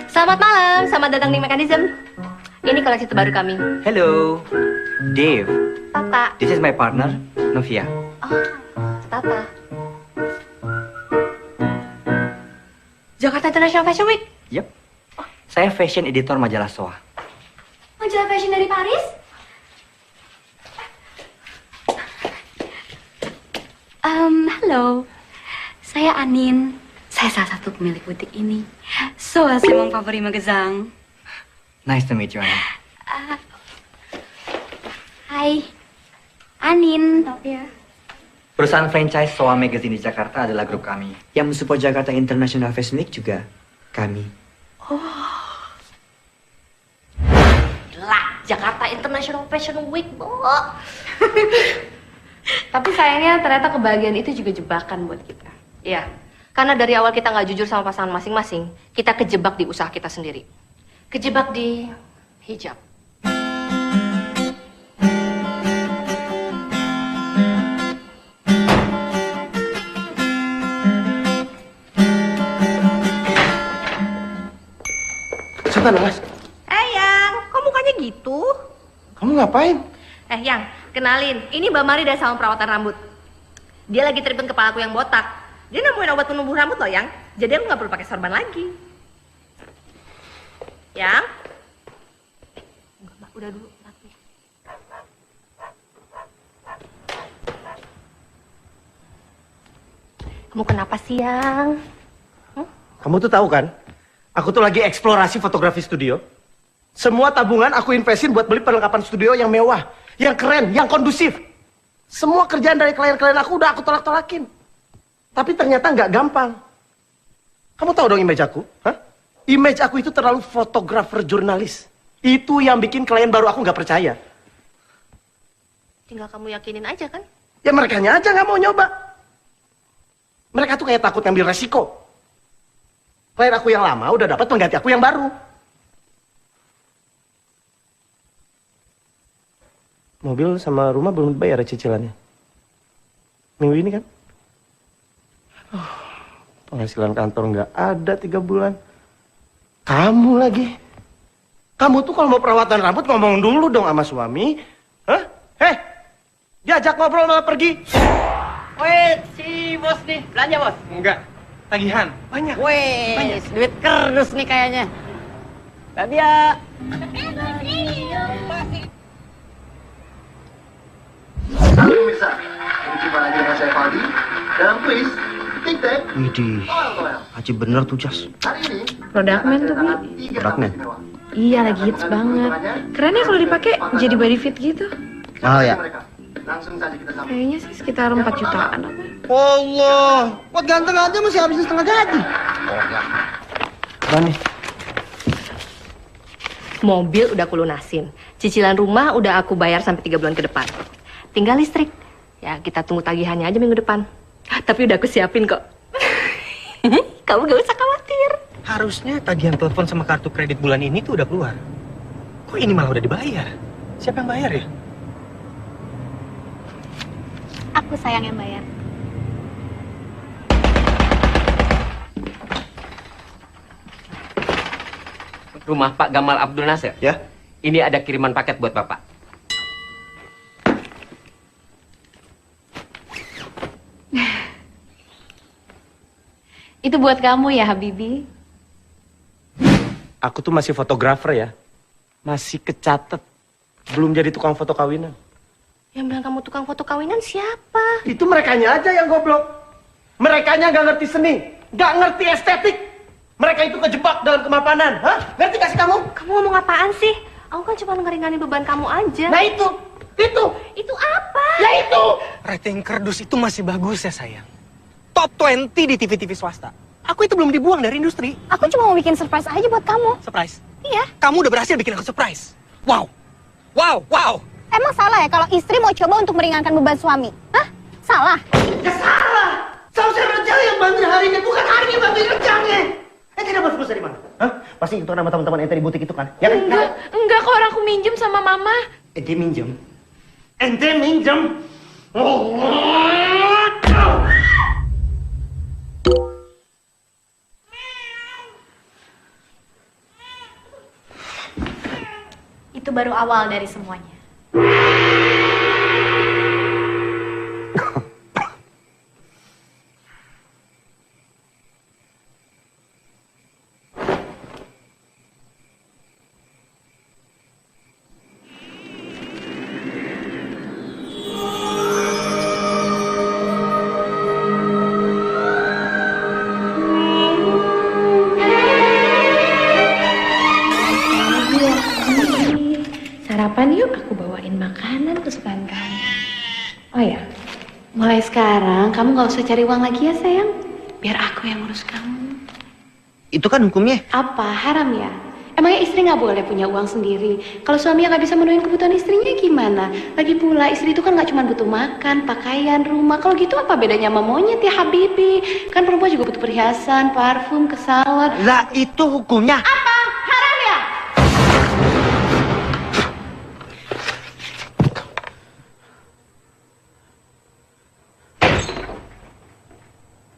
Selamat malam, selamat datang di Mekanism. Ini koleksi terbaru kami. Hello, Dave. Tata. This is my partner, Novia. Tata. Jakarta International Fashion Week. Yep. Saya fashion editor majalah SOA. Majalah fashion dari Paris? Halo. Saya Anin. Saya salah satu pemilik butik ini. So, c'est mon favori magasin. Nice to meet you, Anna. Hai. Anin. Ya. Perusahaan franchise SOA Magazine di Jakarta adalah grup kami. Yang mensupport Jakarta International Fashion Week juga kami. Gila, Jakarta International Fashion Week, Bo. Tapi sayangnya ternyata kebahagiaan itu juga jebakan buat kita. Iya, karena dari awal kita nggak jujur sama pasangan masing-masing, kita kejebak di usaha kita sendiri. Kejebak di hijab. Siapa Mas? Yang, kok mukanya gitu? Kamu ngapain? Yang, kenalin, ini Mbak Mari dari salon perawatan rambut. Dia lagi treatment kepalaku yang botak. Dia nemuin obat penumbuh rambut loh, Yang. Jadi aku nggak perlu pakai sorban lagi. Yang? Enggak, udah dulu. Kamu kenapa sih, Yang? Kamu tuh tahu kan? Aku tuh lagi eksplorasi fotografi studio. Semua tabungan aku investin buat beli perlengkapan studio yang mewah, yang keren, yang kondusif. Semua kerjaan dari klien-klien aku udah aku tolak-tolakin. Tapi ternyata nggak gampang. Kamu tahu dong image aku? Hah? Image aku itu terlalu fotografer jurnalis. Itu yang bikin klien baru aku nggak percaya. Tinggal kamu yakinin aja kan? Ya merekanya aja nggak mau nyoba. Mereka tuh kayak takut ngambil resiko. Klien aku yang lama udah dapat pengganti aku yang baru. Mobil sama rumah belum dibayar cicilannya. Minggu ini kan? Penghasilan kantor nggak ada 3 bulan. Kamu lagi. Kamu tuh kalau mau perawatan rambut ngomong dulu dong sama suami. Hah? Diajak ngobrol malah pergi. Wait, si bos nih, belanja bos? Enggak, tagihan, banyak. Wih, duit kerdus nih kayaknya. Babia. Pemirsa, berjumpa lagi dengan saya Faldi dalam kuis TikTok. Widih, Haji bener tuh Jas. Hari ini Produkmen tuh, Bi. Produkmen? Iya, lagi hits banget. Keren ya kalau dipakai jadi body fit gitu. Mahal ya? langsung saja kita sambung. Kayaknya sih sekitar 4 jutaan apa. Allah, buat ganteng aja masih habisin setengah gaji. Apa nih? Mobil udah aku lunasin. Cicilan rumah udah aku bayar sampai 3 bulan ke depan. Tinggal listrik. Ya, kita tunggu tagihannya aja minggu depan. Tapi udah aku siapin kok. Kamu gak usah khawatir. Harusnya tagihan telepon sama kartu kredit bulan ini tuh udah keluar. Kok ini malah udah dibayar? Siapa yang bayar ya? Aku sayang yang bayar. Rumah Pak Gamal Abdul Nasir? Ya. Ini ada kiriman paket buat Bapak. Itu buat kamu ya, Habibi. Aku tuh masih fotografer ya. Masih kecatet. Belum jadi tukang foto kawinan. Yang bilang kamu tukang foto kawinan siapa? Itu merekanya aja yang goblok. Merekanya nggak ngerti seni. Nggak ngerti estetik. Mereka itu kejebak dalam kemapanan. Hah? Ngerti gak sih kamu? Kamu ngomong apaan sih? Aku kan cuma ngeringanin beban kamu aja. Nah itu. Itu apa? Ya itu. Rating kerdus itu masih bagus ya sayang. Top 20 di TV-TV swasta. Aku itu belum dibuang dari industri. Aku cuma mau bikin surprise aja buat kamu. Surprise? Iya. Kamu udah berhasil bikin aku surprise. Wow. Wow, wow. Emang salah ya kalau istri mau coba untuk meringankan beban suami? Hah? Salah? Ya salah. Seharusnya Rejang yang bantuin hari ini, bukan hari ini bantuin Rejangnya. Ente dapat pulsa dari mana? Hah? Pasti itu nama teman-teman ente di butik itu kan? Ya kan? Enggak kok, orang aku minjem sama mama. Ente minjem? Ente minjem? Oh. Itu baru awal dari semuanya. Sarapan yuk, aku bawain makanan kesukaan kamu. Oh ya, mulai sekarang kamu gak usah cari uang lagi ya sayang. Biar aku yang ngurus kamu. Itu kan hukumnya. Apa? Haram ya? Emangnya istri gak boleh punya uang sendiri? Kalau suami yang gak bisa menuhin kebutuhan istrinya gimana? Lagi pula istri itu kan gak cuma butuh makan, pakaian, rumah. Kalau gitu apa bedanya sama monyet ya Habibi? Kan perempuan juga butuh perhiasan, parfum, ke salon. Lah itu hukumnya. Apa? Haram ya?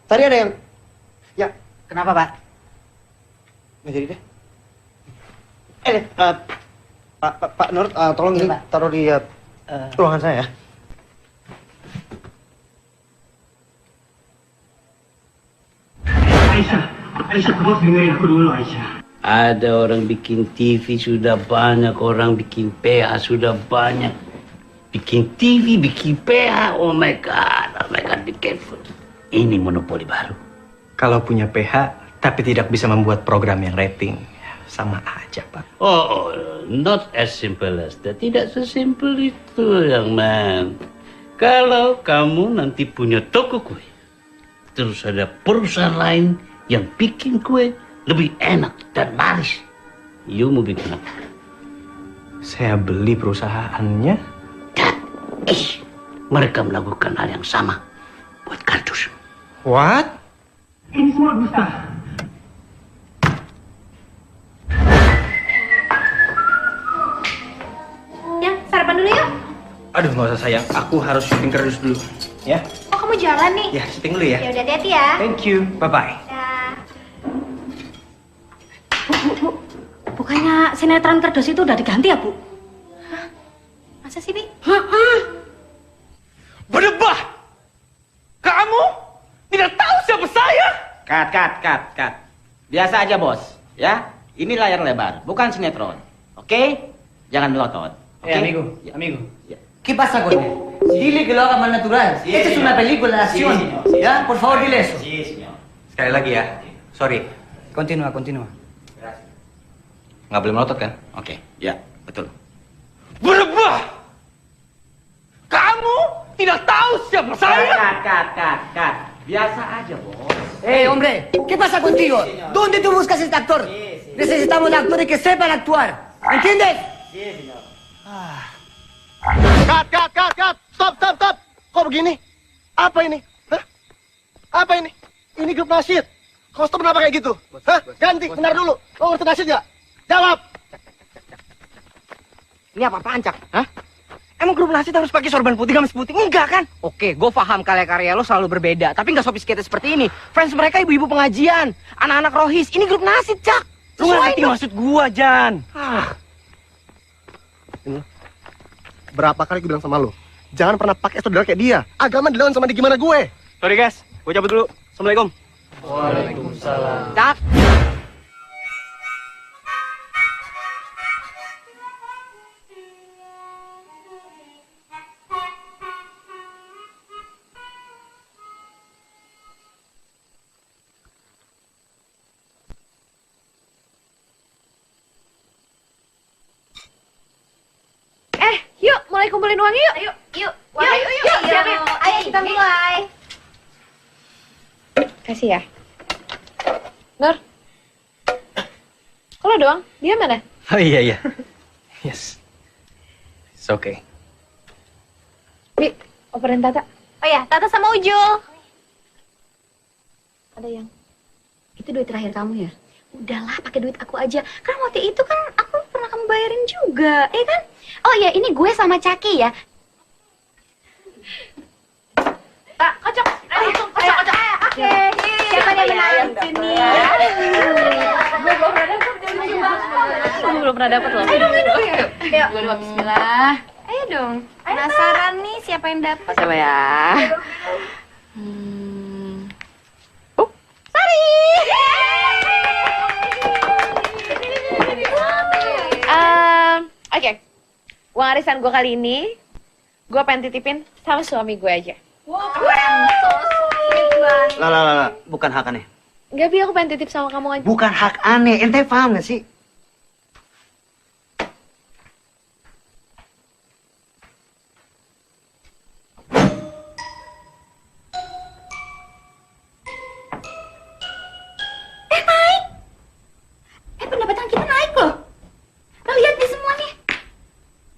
Tadi ada yang... Ya, Kenapa Pak? nggak jadi deh. Pak Nur, tolong ini taruh di ruangan saya ya. Aisyah, kamu harus dengerin aku dulu, Aisyah. Ada orang bikin TV sudah banyak, orang bikin PH sudah banyak. Bikin TV, bikin PH, oh my god, be careful. Ini monopoli baru. Kalau punya PH, tapi tidak bisa membuat program yang rating, sama aja, Pak. Oh, not as simple as that. Tidak sesimpel itu, young man. Kalau kamu nanti punya toko kue, terus ada perusahaan lain yang bikin kue lebih enak dan laris, you mau bikin apa? Saya beli perusahaannya. mereka melakukan hal yang sama buat kardus. What? Ini semua dusta. Ya, sarapan dulu yuk. Aduh, nggak usah sayang. Aku harus syuting kardus dulu. Ya? Oh, kamu jalan nih? Ya, syuting dulu ya. Ya udah, hati-hati ya. Thank you. Bye-bye. Dah. Bu, bukannya sinetron kardus itu udah diganti ya, Bu? Masa sih, Bi? Berdebah! Kamu tidak tahu siapa saya? Cut. Biasa aja, bos. Ya, ini layar lebar, bukan sinetron. Oke? Jangan melotot. Oke? Amigo. ¿Qué pasa con él? Dile que lo haga más natural. Esta es una película de acción. ¿Ya? Por favor, dile eso. Sekali lagi ya. Sorry. Continúa. Nggak boleh melotot kan? Oke, ya, betul. Berdebah! Kamu tidak tahu siapa saya? Cut. Biasa aja, bos. Hombre, ¿qué pasa contigo? ¿Dónde tú buscas este actor? Necesitamos actores que sepan actuar. ¿Entiendes? Cut. Stop. Kok begini? Apa ini? Hah? Apa ini? Ini grup nasyid. Kostum kenapa kayak gitu? Hah? Ganti, benar dulu. Lo ngerti nasyid nggak? Jawab. Ini apa-apaan, Cak? Hah? Emang grup nasyid harus pakai sorban putih gamis putih? Enggak kan? Oke, gue paham karya-karya lo selalu berbeda, tapi nggak sophisticated seperti ini. Fans mereka ibu-ibu pengajian, anak-anak rohis. Ini grup nasyid, Cak. Lu nggak ngerti maksud gua, Jan. Berapa kali gue bilang sama lo, jangan pernah pakai saudara kayak dia. Agama dilawan sama di gimana gue. Sorry guys, gue cabut dulu. Assalamualaikum. Waalaikumsalam. Cak. Yuk, mulai kumpulin uang yuk. Yuk. Yuk. Siapin. Ayo kita mulai. Kasih ya. Nur. Kok lo doang? Dia mana? Oh iya. Yes. It's okay. Bi, operin Tata. Oh ya, Tata sama Ujul. Ada yang. Itu duit terakhir kamu ya? Udahlah, pakai duit aku aja. Kan waktu itu kan aku pernah kamu bayarin juga, ya kan? Oh ya, ini gue sama Caki ya. Tak, kocok. Kocok. Oke. Siapa yang menang sini? Gue belum pernah dapet. Kamu belum pernah dapet loh. Ayo. Dua, bismillah. Ayo dong. Penasaran nih siapa yang dapat? Siapa ya? Sari. Oke. Uang arisan gue kali ini, gue pengen titipin sama suami gue aja. Wow, keren. So sweet banget. Lah, bukan hak aneh. Enggak, Bi, aku pengen titip sama kamu aja. Bukan hak aneh, ente paham gak sih? Naik. Pendapatan kita naik loh. Lo lihat nih semua nih.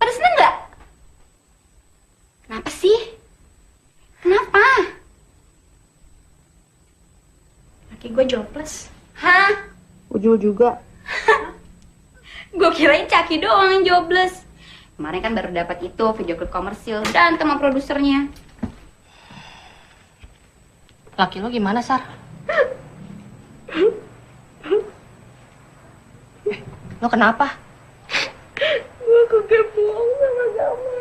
Pada seneng nggak? Kenapa sih? Kenapa? Laki gue jobless. Hah? Ujul juga. Gue kirain Caki doang yang jobless. Kemarin kan baru dapat itu video klip komersil dan sama produsernya. Laki lo gimana, Sar? Lo kenapa? Gue kekepoan sama kamu.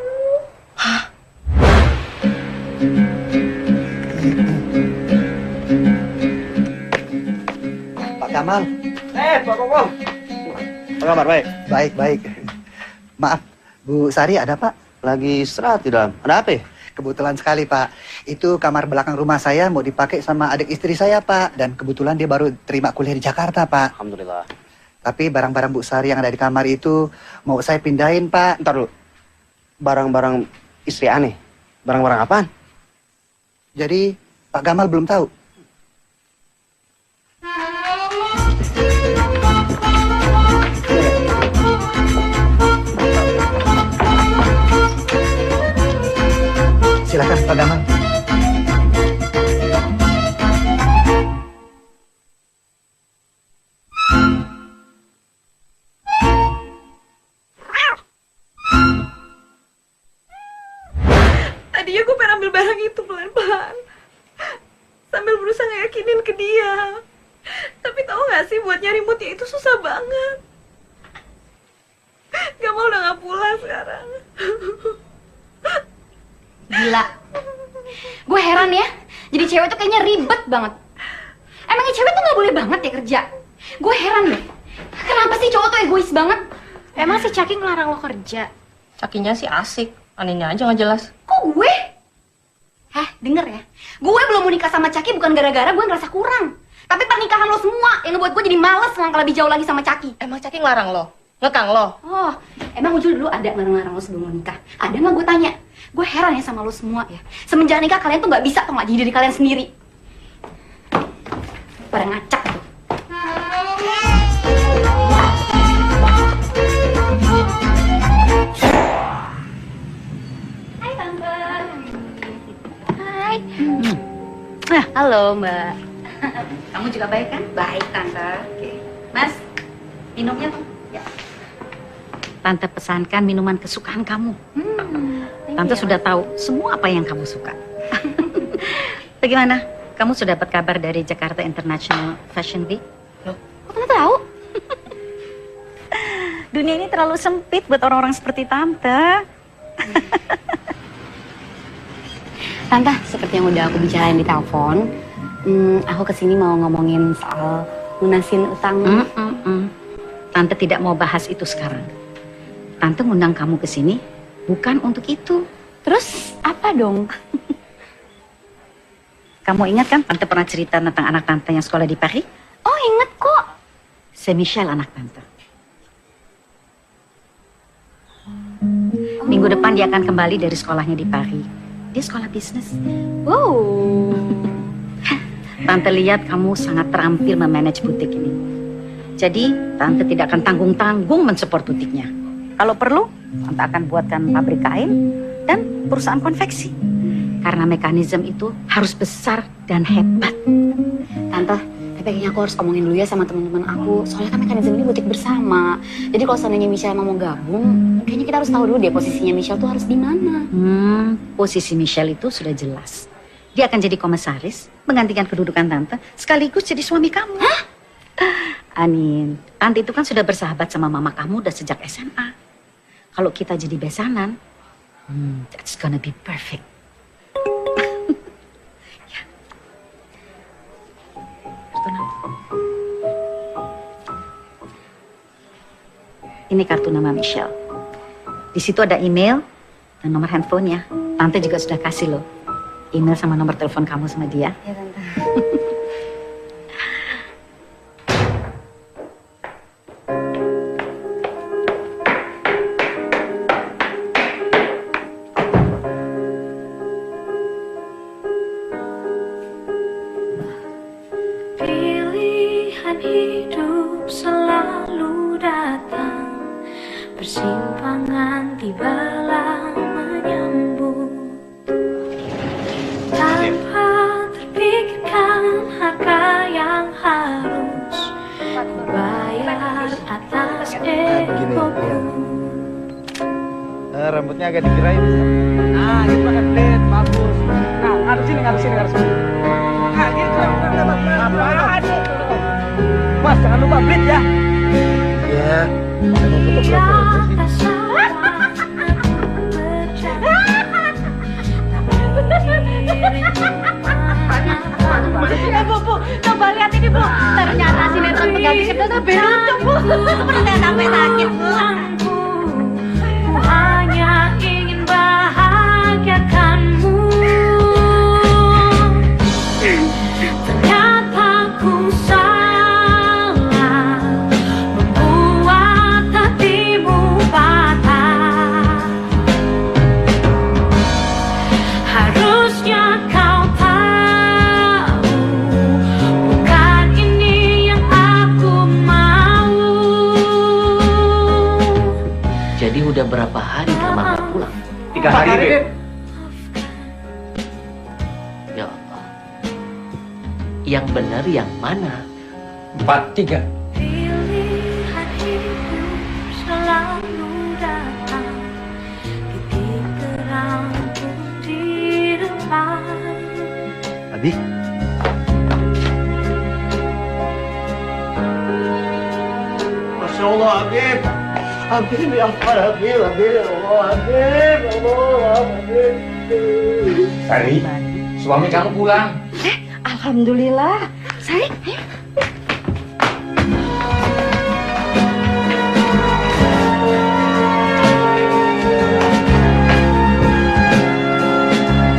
Pak Kamal. Pak Kongkong. Apa kabar, baik? Baik. Maaf, Bu Sari ada Pak? Lagi istirahat di dalam. Ada apa ya? Kebetulan sekali Pak. Itu kamar belakang rumah saya mau dipakai sama adik istri saya Pak. Dan kebetulan dia baru terima kuliah di Jakarta Pak. Alhamdulillah. Tapi barang-barang Bu Sari yang ada di kamar itu mau saya pindahin Pak. Ntar dulu. Barang-barang istri aneh. Barang-barang apaan? Jadi Pak Gamal belum tahu. Silakan. barang itu pelan-pelan. Sambil berusaha ngeyakinin ke dia. Tapi tahu nggak sih, buat nyari moodnya itu susah banget. Gamal udah nggak pulang sekarang. Gila. Gue heran ya. Jadi cewek tuh kayaknya ribet banget. Emangnya cewek tuh nggak boleh banget ya kerja? Gue heran deh. Kenapa sih cowok tuh egois banget? Emang si Caki ngelarang lo kerja? Cakinya sih asik, Aninnya aja nggak jelas. Kok gue? Denger ya. Gue belum mau nikah sama Caki bukan gara-gara gue ngerasa kurang. Tapi pernikahan lo semua yang ngebuat gue jadi males langkah lebih jauh lagi sama Caki. Emang Caki ngelarang lo? Ngekang lo? Oh, emang Ujul dulu ada ngelarang lo sebelum lo nikah? Ada nggak, gue tanya? Gue heran ya sama lo semua ya. Semenjak nikah kalian tuh nggak bisa tuh nggak jadi diri kalian sendiri. Pada ngacak tuh. Hai Tante. Hai. Halo Mbak. Kamu juga baik kan? Baik Tante. Oke. Mas, minumnya tuh. Ya. Tante pesankan minuman kesukaan kamu. Tante sudah tahu semua apa yang kamu suka. Bagaimana? Kamu sudah dapat kabar dari Jakarta International Fashion Week? Loh, kok Tante tahu? Dunia ini terlalu sempit buat orang-orang seperti Tante. Tante, seperti yang udah aku bicarain di telepon, aku kesini mau ngomongin soal lunasin utang. Tante tidak mau bahas itu sekarang. Tante ngundang kamu ke sini bukan untuk itu. Terus apa dong? Kamu ingat kan Tante pernah cerita tentang anak Tante yang sekolah di Paris? Oh, inget kok. C'est Michel anak Tante. Minggu depan dia akan kembali dari sekolahnya di Paris. Dia sekolah bisnis. Wow. Tante lihat kamu sangat terampil memanage butik ini. Jadi Tante tidak akan tanggung-tanggung mensupport butiknya. Kalau perlu, Tante akan buatkan pabrik kain dan perusahaan konveksi. Karena mekanisme itu harus besar dan hebat. Tante, tapi kayaknya aku harus omongin dulu ya sama teman-teman aku. Soalnya kan mekanisme ini butik bersama. Jadi kalau seandainya Michelle emang mau gabung, kayaknya kita harus tahu dulu deh posisinya Michelle tuh harus di mana. Posisi Michelle itu sudah jelas. Dia akan jadi komisaris, menggantikan kedudukan Tante, sekaligus jadi suami kamu. Hah? Anin, Tante itu kan sudah bersahabat sama mama kamu udah sejak SMA. Kalau kita jadi besanan, that's gonna be perfect. Ya. Ini kartu nama Michelle. Di situ ada email dan nomor handphonenya. Tante juga sudah kasih loh. Email sama nomor telepon kamu sama dia. Ya, Tante. Pilihan hidup selalu datang, persimpangan tibalah menyambut. Tanpa terpikirkan harga yang harus kubayar atas egoku. Rambutnya agak digerai bisa. Nah, gitu pakai blade, bagus. Nah, ngadep sini. Nah, gitu. Apaan sih? Mas, jangan lupa blade ya. Iya. Saya mau fotografer. Bu, coba lihat ini, Bu. Ternyata sinetron pengganti kita sampai lucu, Bu. Seperti sampai sakit, Bu. Ku hanya ingin bahagiakanmu. Ternyata ku salah membuat hatimu patah. Harusnya kau tahu, bukan ini yang aku mau. Jadi udah berapa hari kamu nggak pulang? 3 hari, Beb. Ya Allah. Yang benar yang mana? 4-3. Pilihan hidup selalu datang, titik terang pun di depan. Abi. Masya Allah, Habib. Habib, ya Allah, Habib, Habib, ya Allah, Habib, ya Allah, Habib. Sari, suami kamu pulang. Alhamdulillah. Sari, ayo.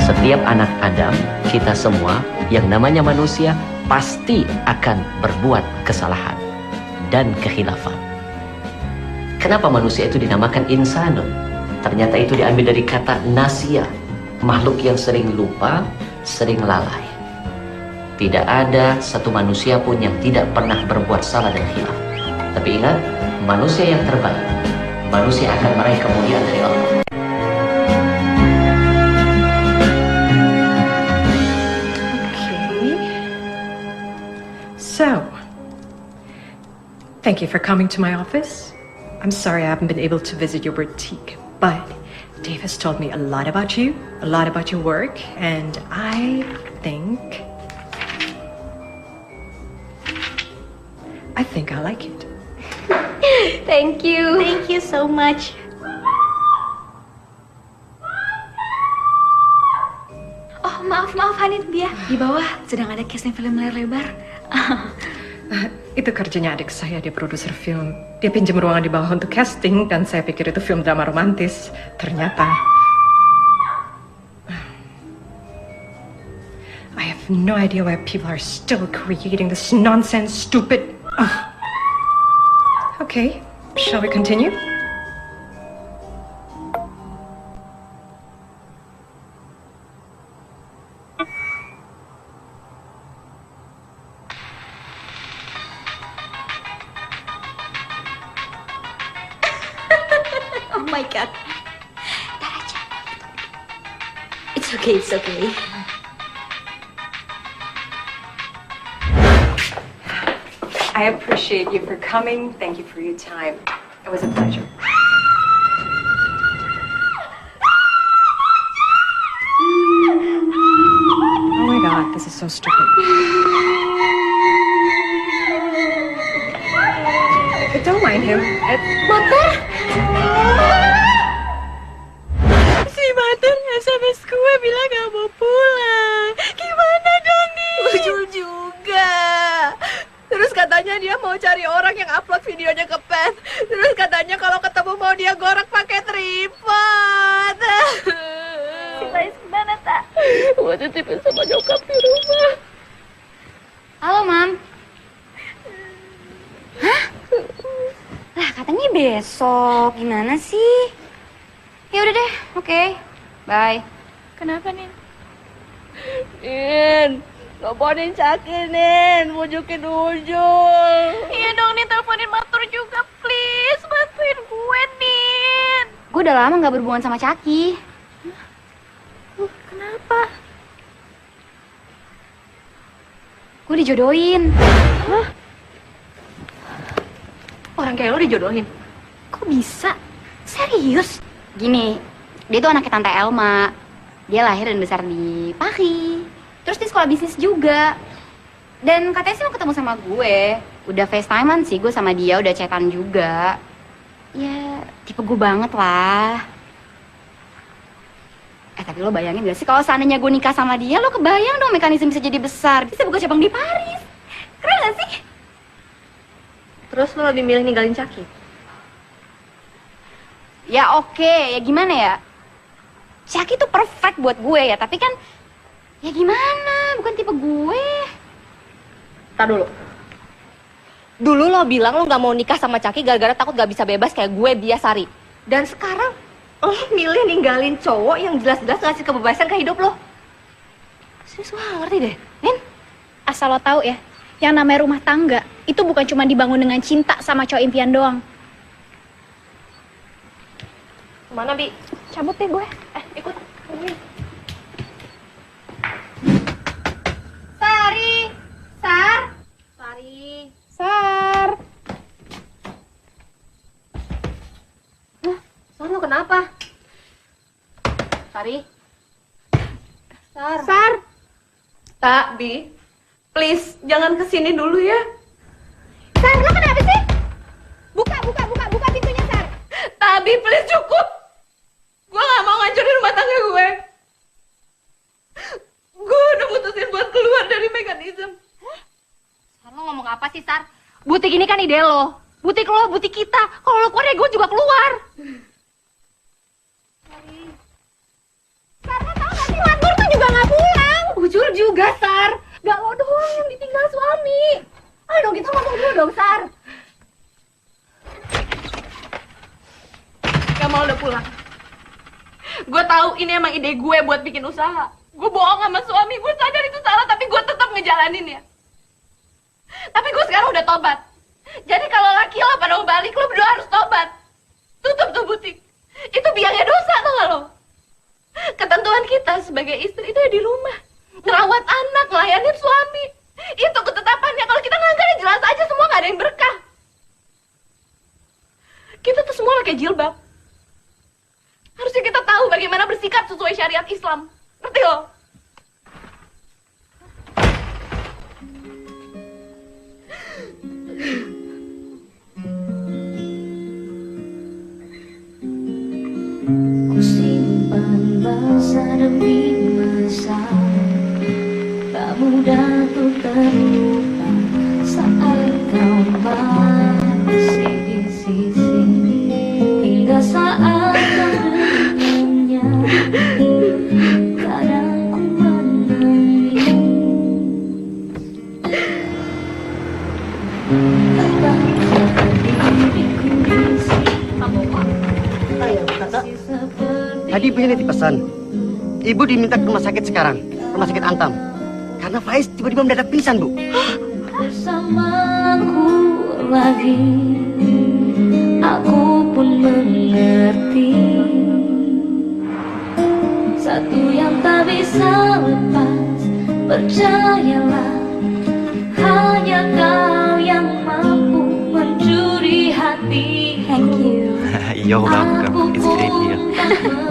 Setiap anak Adam, kita semua yang namanya manusia pasti akan berbuat kesalahan dan kekhilafan. Kenapa manusia itu dinamakan insanun? Ternyata itu diambil dari kata nasia, makhluk yang sering lupa, sering lalai. Tidak ada satu manusia pun yang tidak pernah berbuat salah dan khilaf. Tapi ingat, manusia yang terbaik, manusia akan meraih kemuliaan dari Allah. So, thank you for coming to my office. I'm sorry I haven't been able to visit your boutique, but Dave has told me a lot about you, a lot about your work, and I think I like it. Thank you. Thank you so much. Oh, maaf Hanif, dia di bawah sedang ada casting film layar lebar. Itu kerjanya adik saya, dia produser film. Dia pinjam ruangan di bawah untuk casting dan saya pikir itu film drama romantis. Ternyata I have no idea why people are still creating this nonsense, stupid. Okay, shall we continue? Oh my god. It's okay, it's okay. I appreciate you for coming. Thank you for your time. It was a pleasure. Oh my god, this is so stupid. Don't mind him. What the? Si Mater SMS gue bilang gak mau pulang. Gimana dong nih? Lucu juga. Terus katanya dia mau cari orang yang upload videonya ke Pen. Terus katanya kalau ketemu mau dia goreng pakai tripod. Si Lais gimana, Tak? Mau titipin sama nyokap di rumah. Halo, Mam. Hah? Lah, katanya besok. Gimana sih? Ya udah deh, oke. Bye. Kenapa, Nin? Nin, teleponin Caki, Nin. Bujukin Ujul. Iya dong, Nin, teleponin Matur juga, please. Bantuin gue, Nin. Gue udah lama gak berhubungan sama Caki. Kenapa? Gue dijodohin. Hah? Orang kayak lo dijodohin? Kok bisa? Serius? Gini, dia tuh anaknya Tante Elma. Dia lahir dan besar di Paris. Terus di sekolah bisnis juga. Dan katanya sih mau ketemu sama gue. Udah FaceTime-an sih gue sama dia, udah chatan juga. Ya, tipe gue banget lah. Tapi lo bayangin gak sih kalau seandainya gue nikah sama dia, lo kebayang dong mekanisme bisa jadi besar. Bisa buka cabang di Paris. Keren gak sih? Terus lo lebih milih ninggalin Caki? Ya oke, ya gimana ya? Caki tuh perfect buat gue ya, tapi kan ya gimana, bukan tipe gue. Tar dulu. Dulu lo bilang lo gak mau nikah sama Caki gara-gara takut gak bisa bebas kayak gue, Biasari. Dan sekarang lo milih ninggalin cowok yang jelas-jelas ngasih kebebasan ke hidup lo. Serius, gue gak ngerti deh. Nin, asal lo tahu ya, yang namanya rumah tangga itu bukan cuma dibangun dengan cinta sama cowok impian doang. Kemana, Bi? Cabut deh gue. Ikut. Sari! Sar! Sari. Sar! Sar, lo kenapa? Sari? Sar. Sar! Tak, Bi. Please, jangan kesini dulu ya. Sar, lo kenapa sih? Buka pintunya, Sar. Tabi, please cukup. Gue gak mau ngancurin rumah tangga gue. Gue udah mutusin buat keluar dari mekanisme. Sar, lo ngomong apa sih, Sar? Butik ini kan ide lo. Butik lo, butik kita. Kalau lo keluar ya gue juga keluar. Sar, lo tau gak sih Lantur tuh juga gak pulang. Bujur juga, Sar. Gak lo doang yang ditinggal suami. Ayo dong, kita ngomong dulu dong, Sar. Kamal udah pulang. Gue tahu ini emang ide gue buat bikin usaha. Gue bohong sama suami, gue sadar itu salah, tapi gue tetap ngejalanin ya. Tapi gue sekarang udah tobat. Jadi kalau laki lo pada mau balik, lo berdua harus tobat. Tutup tuh butik. Itu biangnya dosa, tau gak lo? Ketentuan kita sebagai istri itu ya di rumah. Ngerawat anak, ngelayanin suami. Itu ketetapannya. Kalau kita nganggarnya jelas aja semua gak ada yang berkah. Kita tuh semua pakai jilbab. Harusnya kita tahu bagaimana bersikap sesuai syariat Islam. Ngerti lo? Ku simpan masa demi masa, tak mudah untuk terlupa saat kau masih di sisi, hingga saat kau dengannya. Kadang ku menangis, tetaplah diriku di sini. Tadi Ibu ini pesan. Ibu diminta ke rumah sakit sekarang, rumah sakit Antam. Karena Faiz tiba-tiba mendadak pingsan, Bu. Bersamaku lagi, aku pun mengerti. Satu yang tak bisa lepas, percayalah, hanya kau yang mampu mencuri hati. Thank you. You're welcome. It's great here.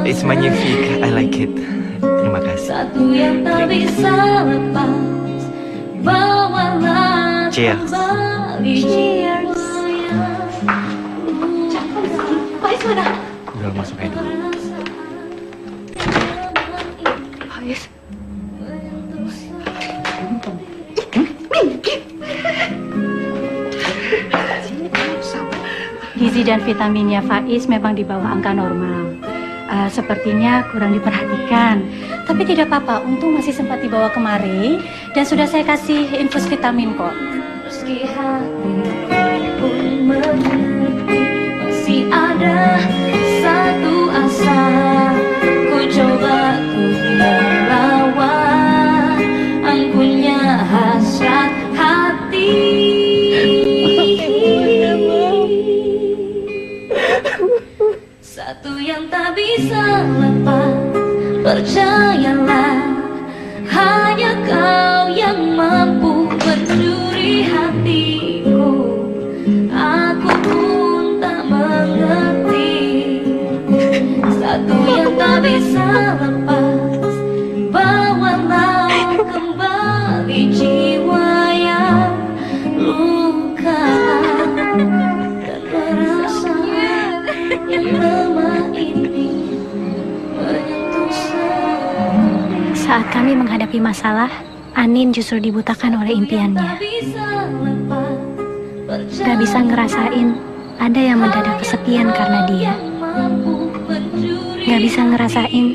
It's magnifique. I like it. Terima kasih. Satu yang tak bisa lepas, bawalah Cheers. kembali. Cheers. Faiz mana? Udah masuk aja dulu. Faiz. Gizi dan vitaminnya Faiz memang di bawah angka normal. Sepertinya kurang diperhatikan. Tapi tidak apa-apa, untung masih sempat dibawa kemari. Dan sudah saya kasih infus vitamin kok. Meski hatiku pun mengerti, masih ada satu asa. Ku coba untuk melawan anggunnya hasrat hati. Satu yang tak bisa lepas, percayalah, hanya kau yang mampu mencuri hatiku. Aku pun tak mengerti. Satu yang tak bisa lepas, bawalah kembali jiwa yang luka dan perasaan yang lemah ini menyentuh sendiri. Saat kami menghadapi masalah, Anin justru dibutakan oleh impiannya. Gak bisa ngerasain ada yang mendadak kesepian karena dia. Gak bisa ngerasain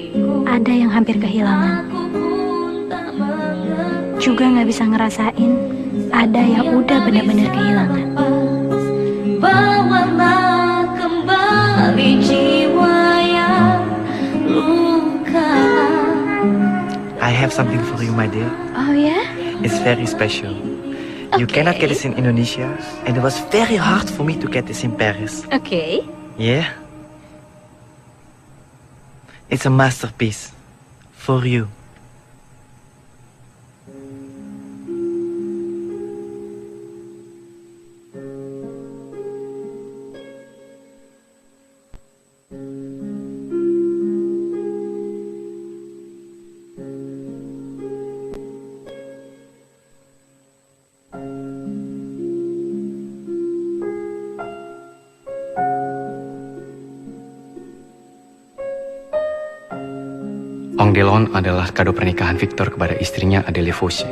ada yang hampir kehilangan. Juga gak bisa ngerasain ada yang udah benar-benar kehilangan. Bawalah kembali jiwa yang luka. I have something for you, my dear. Oh ya? It's very special. You cannot get this in Indonesia, and it was very hard for me to get this in Paris. Oke. Yeah? It's a masterpiece. For you. Ongdelon adalah kado pernikahan Victor kepada istrinya Adele Fauché.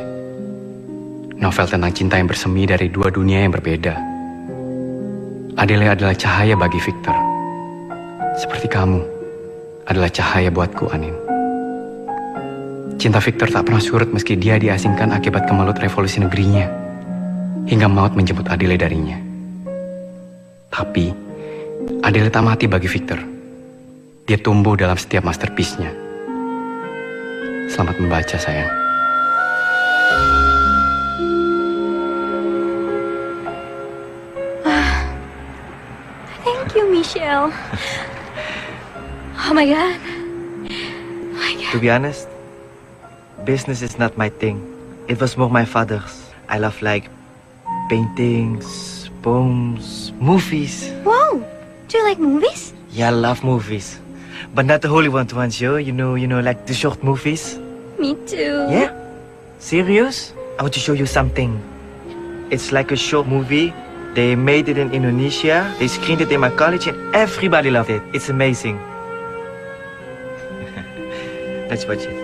Novel tentang cinta yang bersemi dari dua dunia yang berbeda. Adele adalah cahaya bagi Victor. Seperti kamu adalah cahaya buatku, Anin. Cinta Victor tak pernah surut meski dia diasingkan akibat kemelut revolusi negerinya, hingga maut menjemput Adele darinya. Tapi Adele tak mati bagi Victor. Dia tumbuh dalam setiap masterpiece-nya. Selamat membaca, sayang. Thank you, Michelle. Oh my god. To be honest, business is not my thing. It was more my father's. I love like paintings, poems, movies. Wow, do you like movies? Yeah, I love movies. But not the Hollywood ones, yo. You know, like the short movies. Me too. Yeah? Serious? I want to show you something. It's like a short movie. They made it in Indonesia. They screened it in my college and everybody loved it. It's amazing. Let's watch it.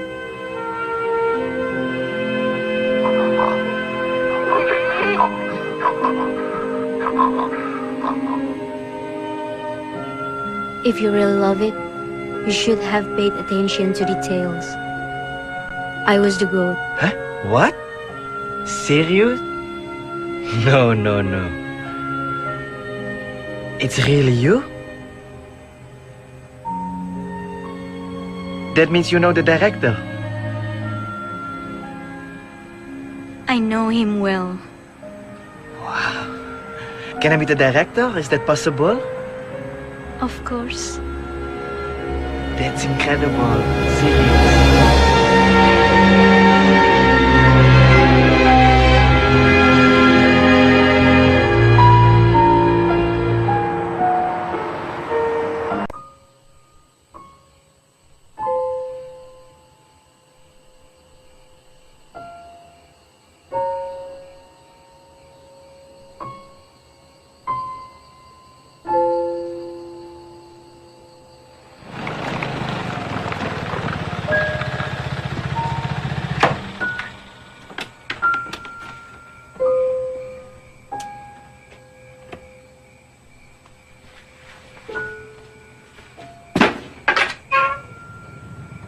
If you really love it, you should have paid attention to details. I was the goat. Huh? What? Serious? No. It's really you? That means you know the director. I know him well. Can I meet the director? Is that possible? Of course. That's incredible. Serious.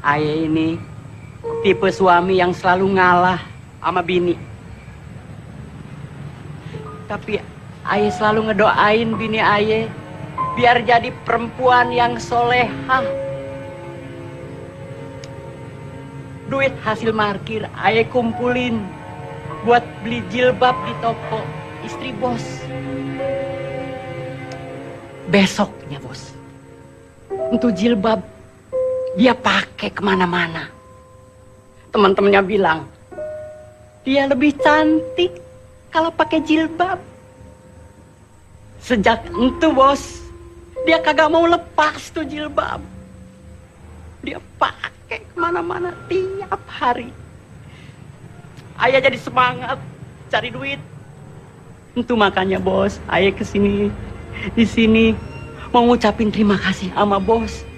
Aye ini tipe suami yang selalu ngalah sama bini. Tapi Aye selalu ngedoain bini Aye biar jadi perempuan yang solehah. Duit hasil parkir Aye kumpulin buat beli jilbab di toko istri bos. Besoknya bos, untuk jilbab dia pakai kemana-mana. Teman-temannya bilang, dia lebih cantik kalau pakai jilbab. Sejak itu bos, dia kagak mau lepas tuh jilbab. Dia pakai kemana-mana tiap hari. Ayah jadi semangat cari duit. Itu makanya bos, ayah kesini, di sini mau ngucapin terima kasih sama bos.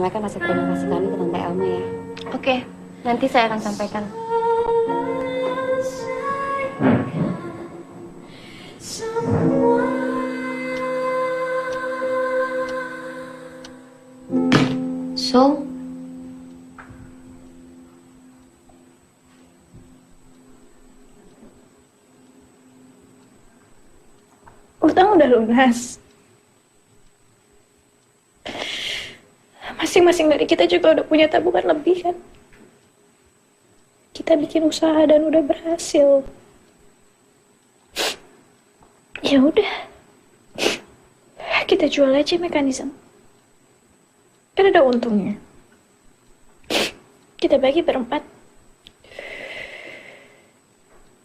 sampaikan rasa terima kasih kami ke Tante Elma ya. Oke, nanti saya akan sampaikan. So, utang udah lunas. Masing-masing dari kita juga udah punya tabungan lebih kan. Kita bikin usaha dan udah berhasil. Ya udah, kita jual aja mekanisme. Kan ada untungnya. Kita bagi berempat.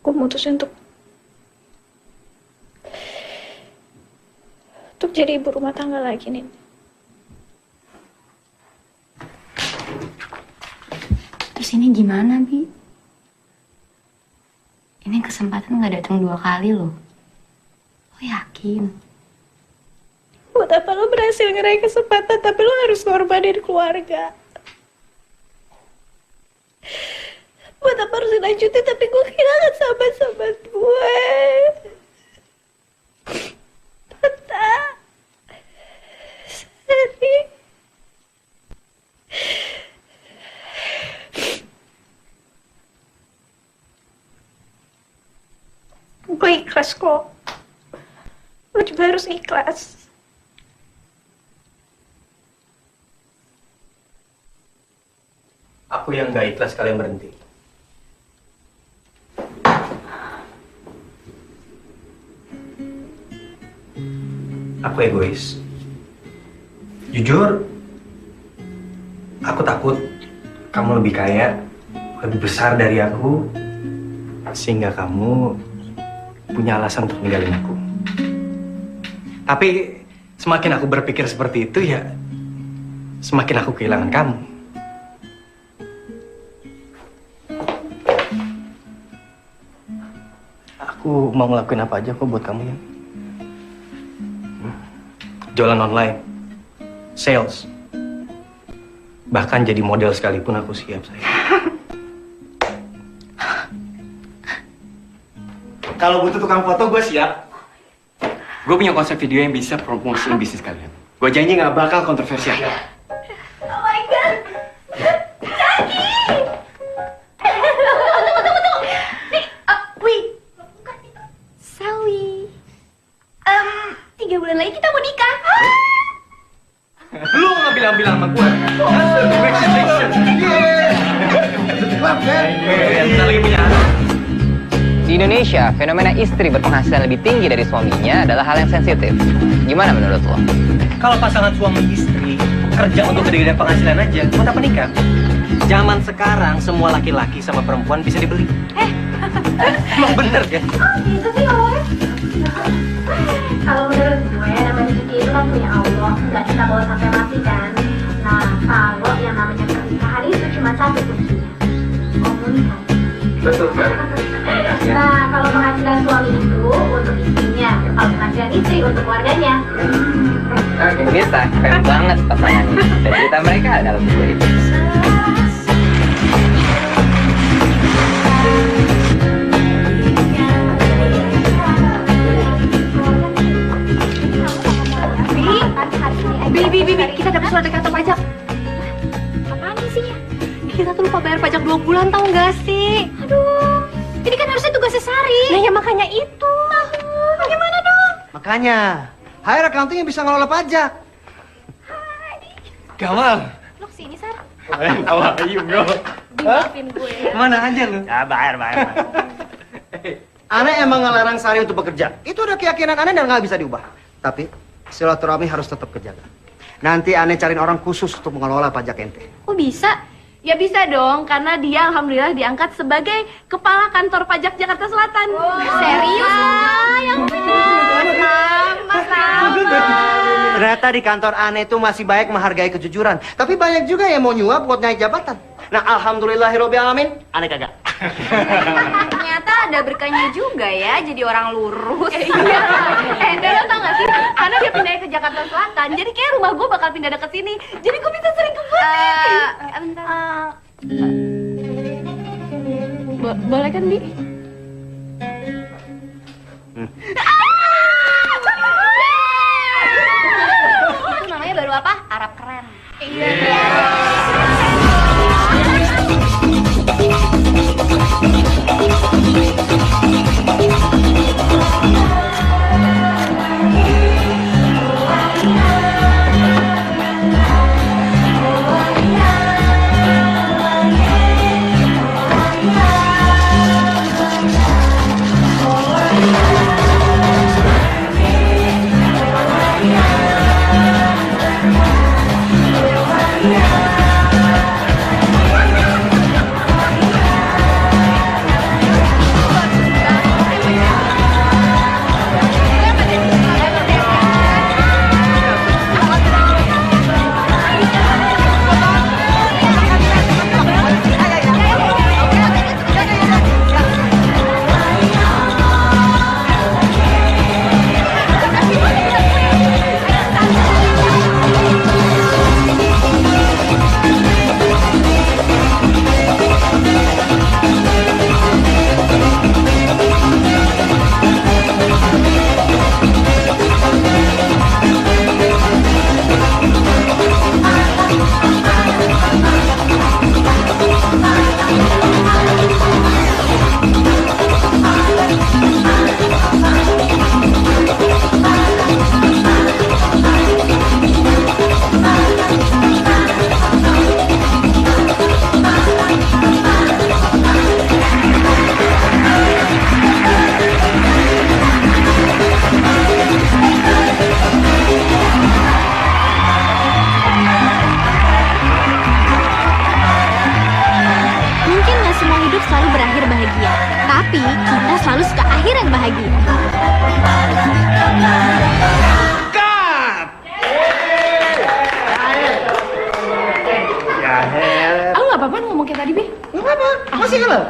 Gue mutusin untuk jadi ibu rumah tangga lagi nih. Terus ini gimana, Bi? Ini kesempatan nggak datang 2 kali loh. Lo yakin? Buat apa lo berhasil ngeraih kesempatan tapi lo harus ngorbanin keluarga? Buat apa harus dilanjutin tapi gue kehilangan sahabat-sahabat gue? Tata, Sari. Gue ikhlas kok. Lo juga harus ikhlas. Aku yang gak ikhlas kalian berhenti. Aku egois. Jujur, aku takut kamu lebih kaya, lebih besar dari aku, sehingga kamu punya alasan untuk ninggalin aku. Tapi semakin aku berpikir seperti itu ya, semakin aku kehilangan kamu. Aku mau ngelakuin apa aja kok buat kamu ya. Jualan online, sales, bahkan jadi model sekalipun aku siap, sayang. Kalau butuh tukang foto, gue siap. Gue punya konsep video yang bisa promosiin bisnis kalian. Gue janji nggak bakal kontroversial. Oh my god, Jaki! Tunggu. Nih, wih, Sawi. 3 bulan lagi kita mau nikah. Lu nggak bilang-bilang sama gue? Di Indonesia, fenomena istri berpenghasilan lebih tinggi dari suaminya adalah hal yang sensitif. Gimana menurut lo? Kalau pasangan suami istri kerja untuk kegedean penghasilan aja, buat apa nikah? Zaman sekarang semua laki-laki sama perempuan bisa dibeli. Emang bener kan? Oh gitu sih orang. Kalau menurut gue namanya rezeki itu kan punya Allah, nggak kita bawa sampai mati kan. Nah kalau yang namanya pernikahan itu cuma satu kuncinya, komunikasi. Betul kan? Nah kalau penghasilan suami itu untuk istrinya, kalau penghasilan istri untuk keluarganya. Bisa, keren banget pasangannya. Dan cerita mereka dalam buku ini. Bibi, kita dapat surat dari kantor pajak. Apaan isinya? Kita tuh lupa bayar pajak 2 bulan, tau gak sih? Aduh, ini kan harusnya tugasnya Sari. Nah ya makanya itu. Bagaimana dong? Makanya, hire accounting yang bisa ngelola pajak. Gamal. Lo kesini, Sar. How are you, bro? Maafin gue. Mana aja lu? Ya, bayar. Aneh emang ngelarang Sari untuk bekerja. Itu udah keyakinan Aneh dan nggak bisa diubah. Tapi silaturahmi harus tetap kejaga. Nanti Aneh cariin orang khusus untuk mengelola pajak ente. Kok bisa? Ya bisa dong, karena dia alhamdulillah diangkat sebagai Kepala Kantor Pajak Jakarta Selatan. Serius? Yang sama. Ternyata di kantor Aneh itu masih baik menghargai kejujuran. Tapi banyak juga yang mau nyuap buat naik jabatan. Nah, alhamdulillahirobbil alamin, Aneh kagak. Ternyata ada berkahnya juga ya jadi orang lurus. Iya. Lo tau gak sih? Karena Karena dia pindahnya ke Jakarta Selatan, jadi kayak rumah gue bakal pindah deket sini. Jadi gue bisa sering ke boleh kan, Bi? Itu namanya baru apa? Arab keren. Iya.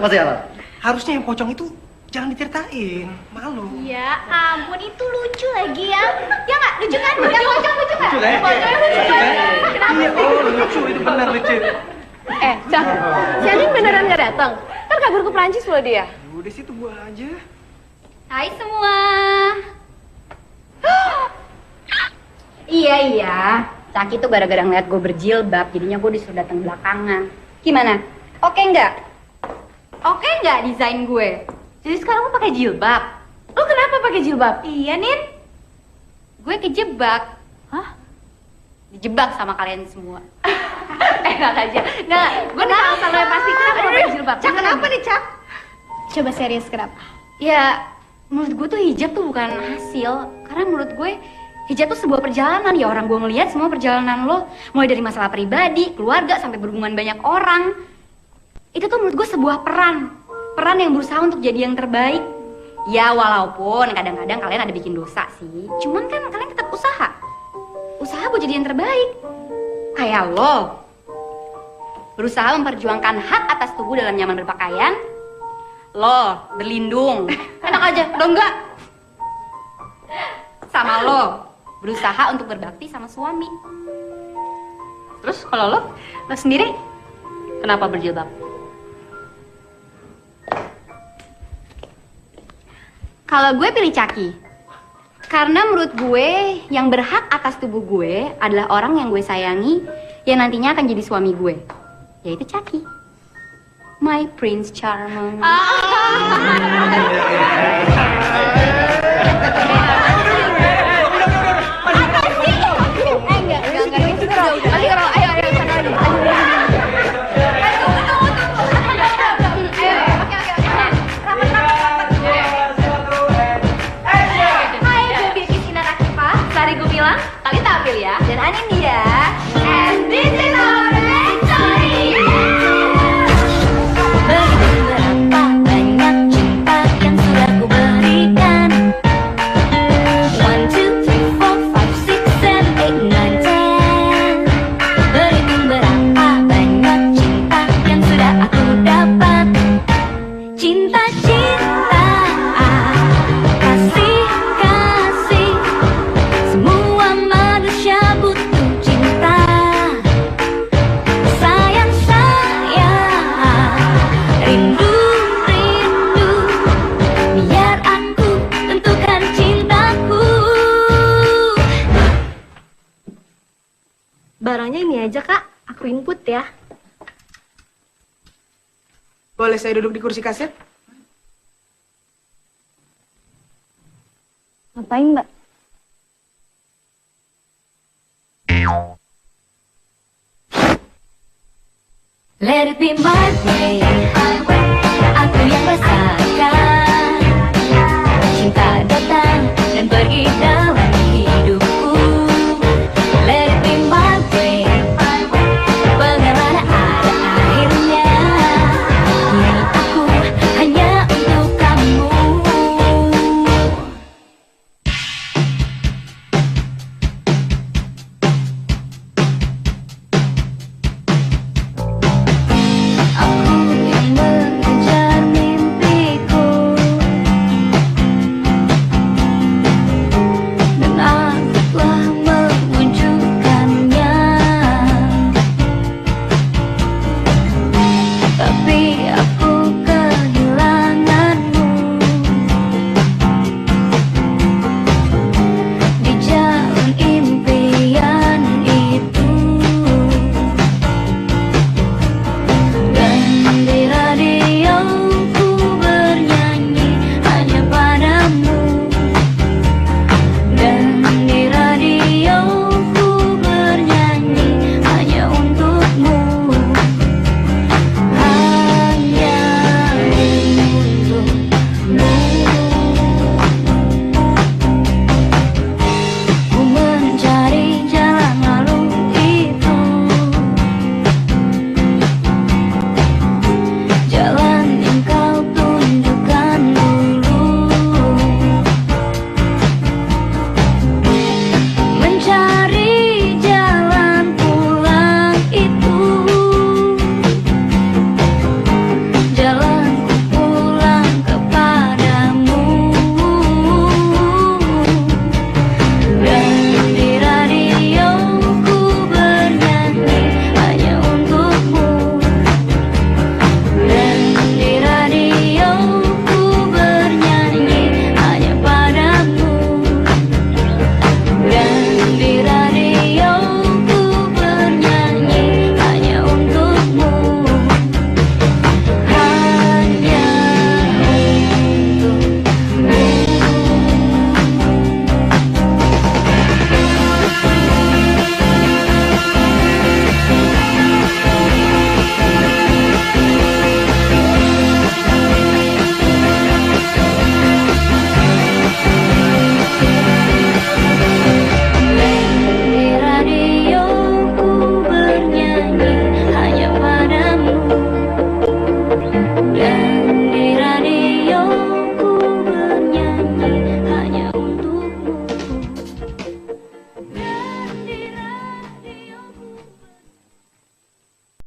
Masih halal. Harusnya yang pocong itu jangan diceritain, malu. Ya ampun, itu lucu lagi ya. Ya nggak? Lucu kan? Yang pocong lucu nggak? Lucu kan? Pocong lucu kan? Kenapa Iya, sih? oh lucu, itu benar lucu. Cak, si Anin beneran gak datang? Kan kabur ke Prancis loh dia. Udah sih, tunggu aja. Hai semua. Iya. Caki tuh gara-gara ngeliat gue berjilbab, jadinya gue disuruh datang belakangan. Gimana? Oke nggak? Oke nggak desain gue? Jadi sekarang gue pakai jilbab. Lo kenapa pakai jilbab? Iya, Nin. Gue kejebak. Hah? Dijebak sama kalian semua. Enak aja. Nggak, gue tahu sama yang pasti kenapa lo pakai jilbab. Cak, kenapa nih, Cak? Coba serius, kenapa? Ya, menurut gue tuh hijab tuh bukan hasil. Karena menurut gue hijab tuh sebuah perjalanan. Ya orang gue ngelihat semua perjalanan lo, mulai dari masalah pribadi, keluarga, sampai berhubungan banyak orang. Itu tuh menurut gue sebuah peran yang berusaha untuk jadi yang terbaik. Ya walaupun kadang-kadang kalian ada bikin dosa sih, cuman kan kalian tetap usaha buat jadi yang terbaik. Kayak lo berusaha memperjuangkan hak atas tubuh dalam nyaman berpakaian, lo berlindung, enak aja, lo enggak. Sama lo berusaha untuk berbakti sama suami. Terus kalau lo sendiri kenapa berjilbab? Kalau gue pilih Caki, karena menurut gue yang berhak atas tubuh gue adalah orang yang gue sayangi, yang nantinya akan jadi suami gue, yaitu Caki, my prince charming. Kalian tampil ya, dan Anin dia. And this is our victory. Berapa banyak cinta yang sudah ku berikan. 1, 2, 3, 4, 5, 6, 7, 8, 9, 10. Berhitung berapa banyak cinta yang sudah aku dapat. Cinta-cinta, kasih-kasih, semua Barangnya ini aja, Kak. Aku input ya. Boleh saya duduk di kursi kaset? Ngapain, Mbak? Let it be my way.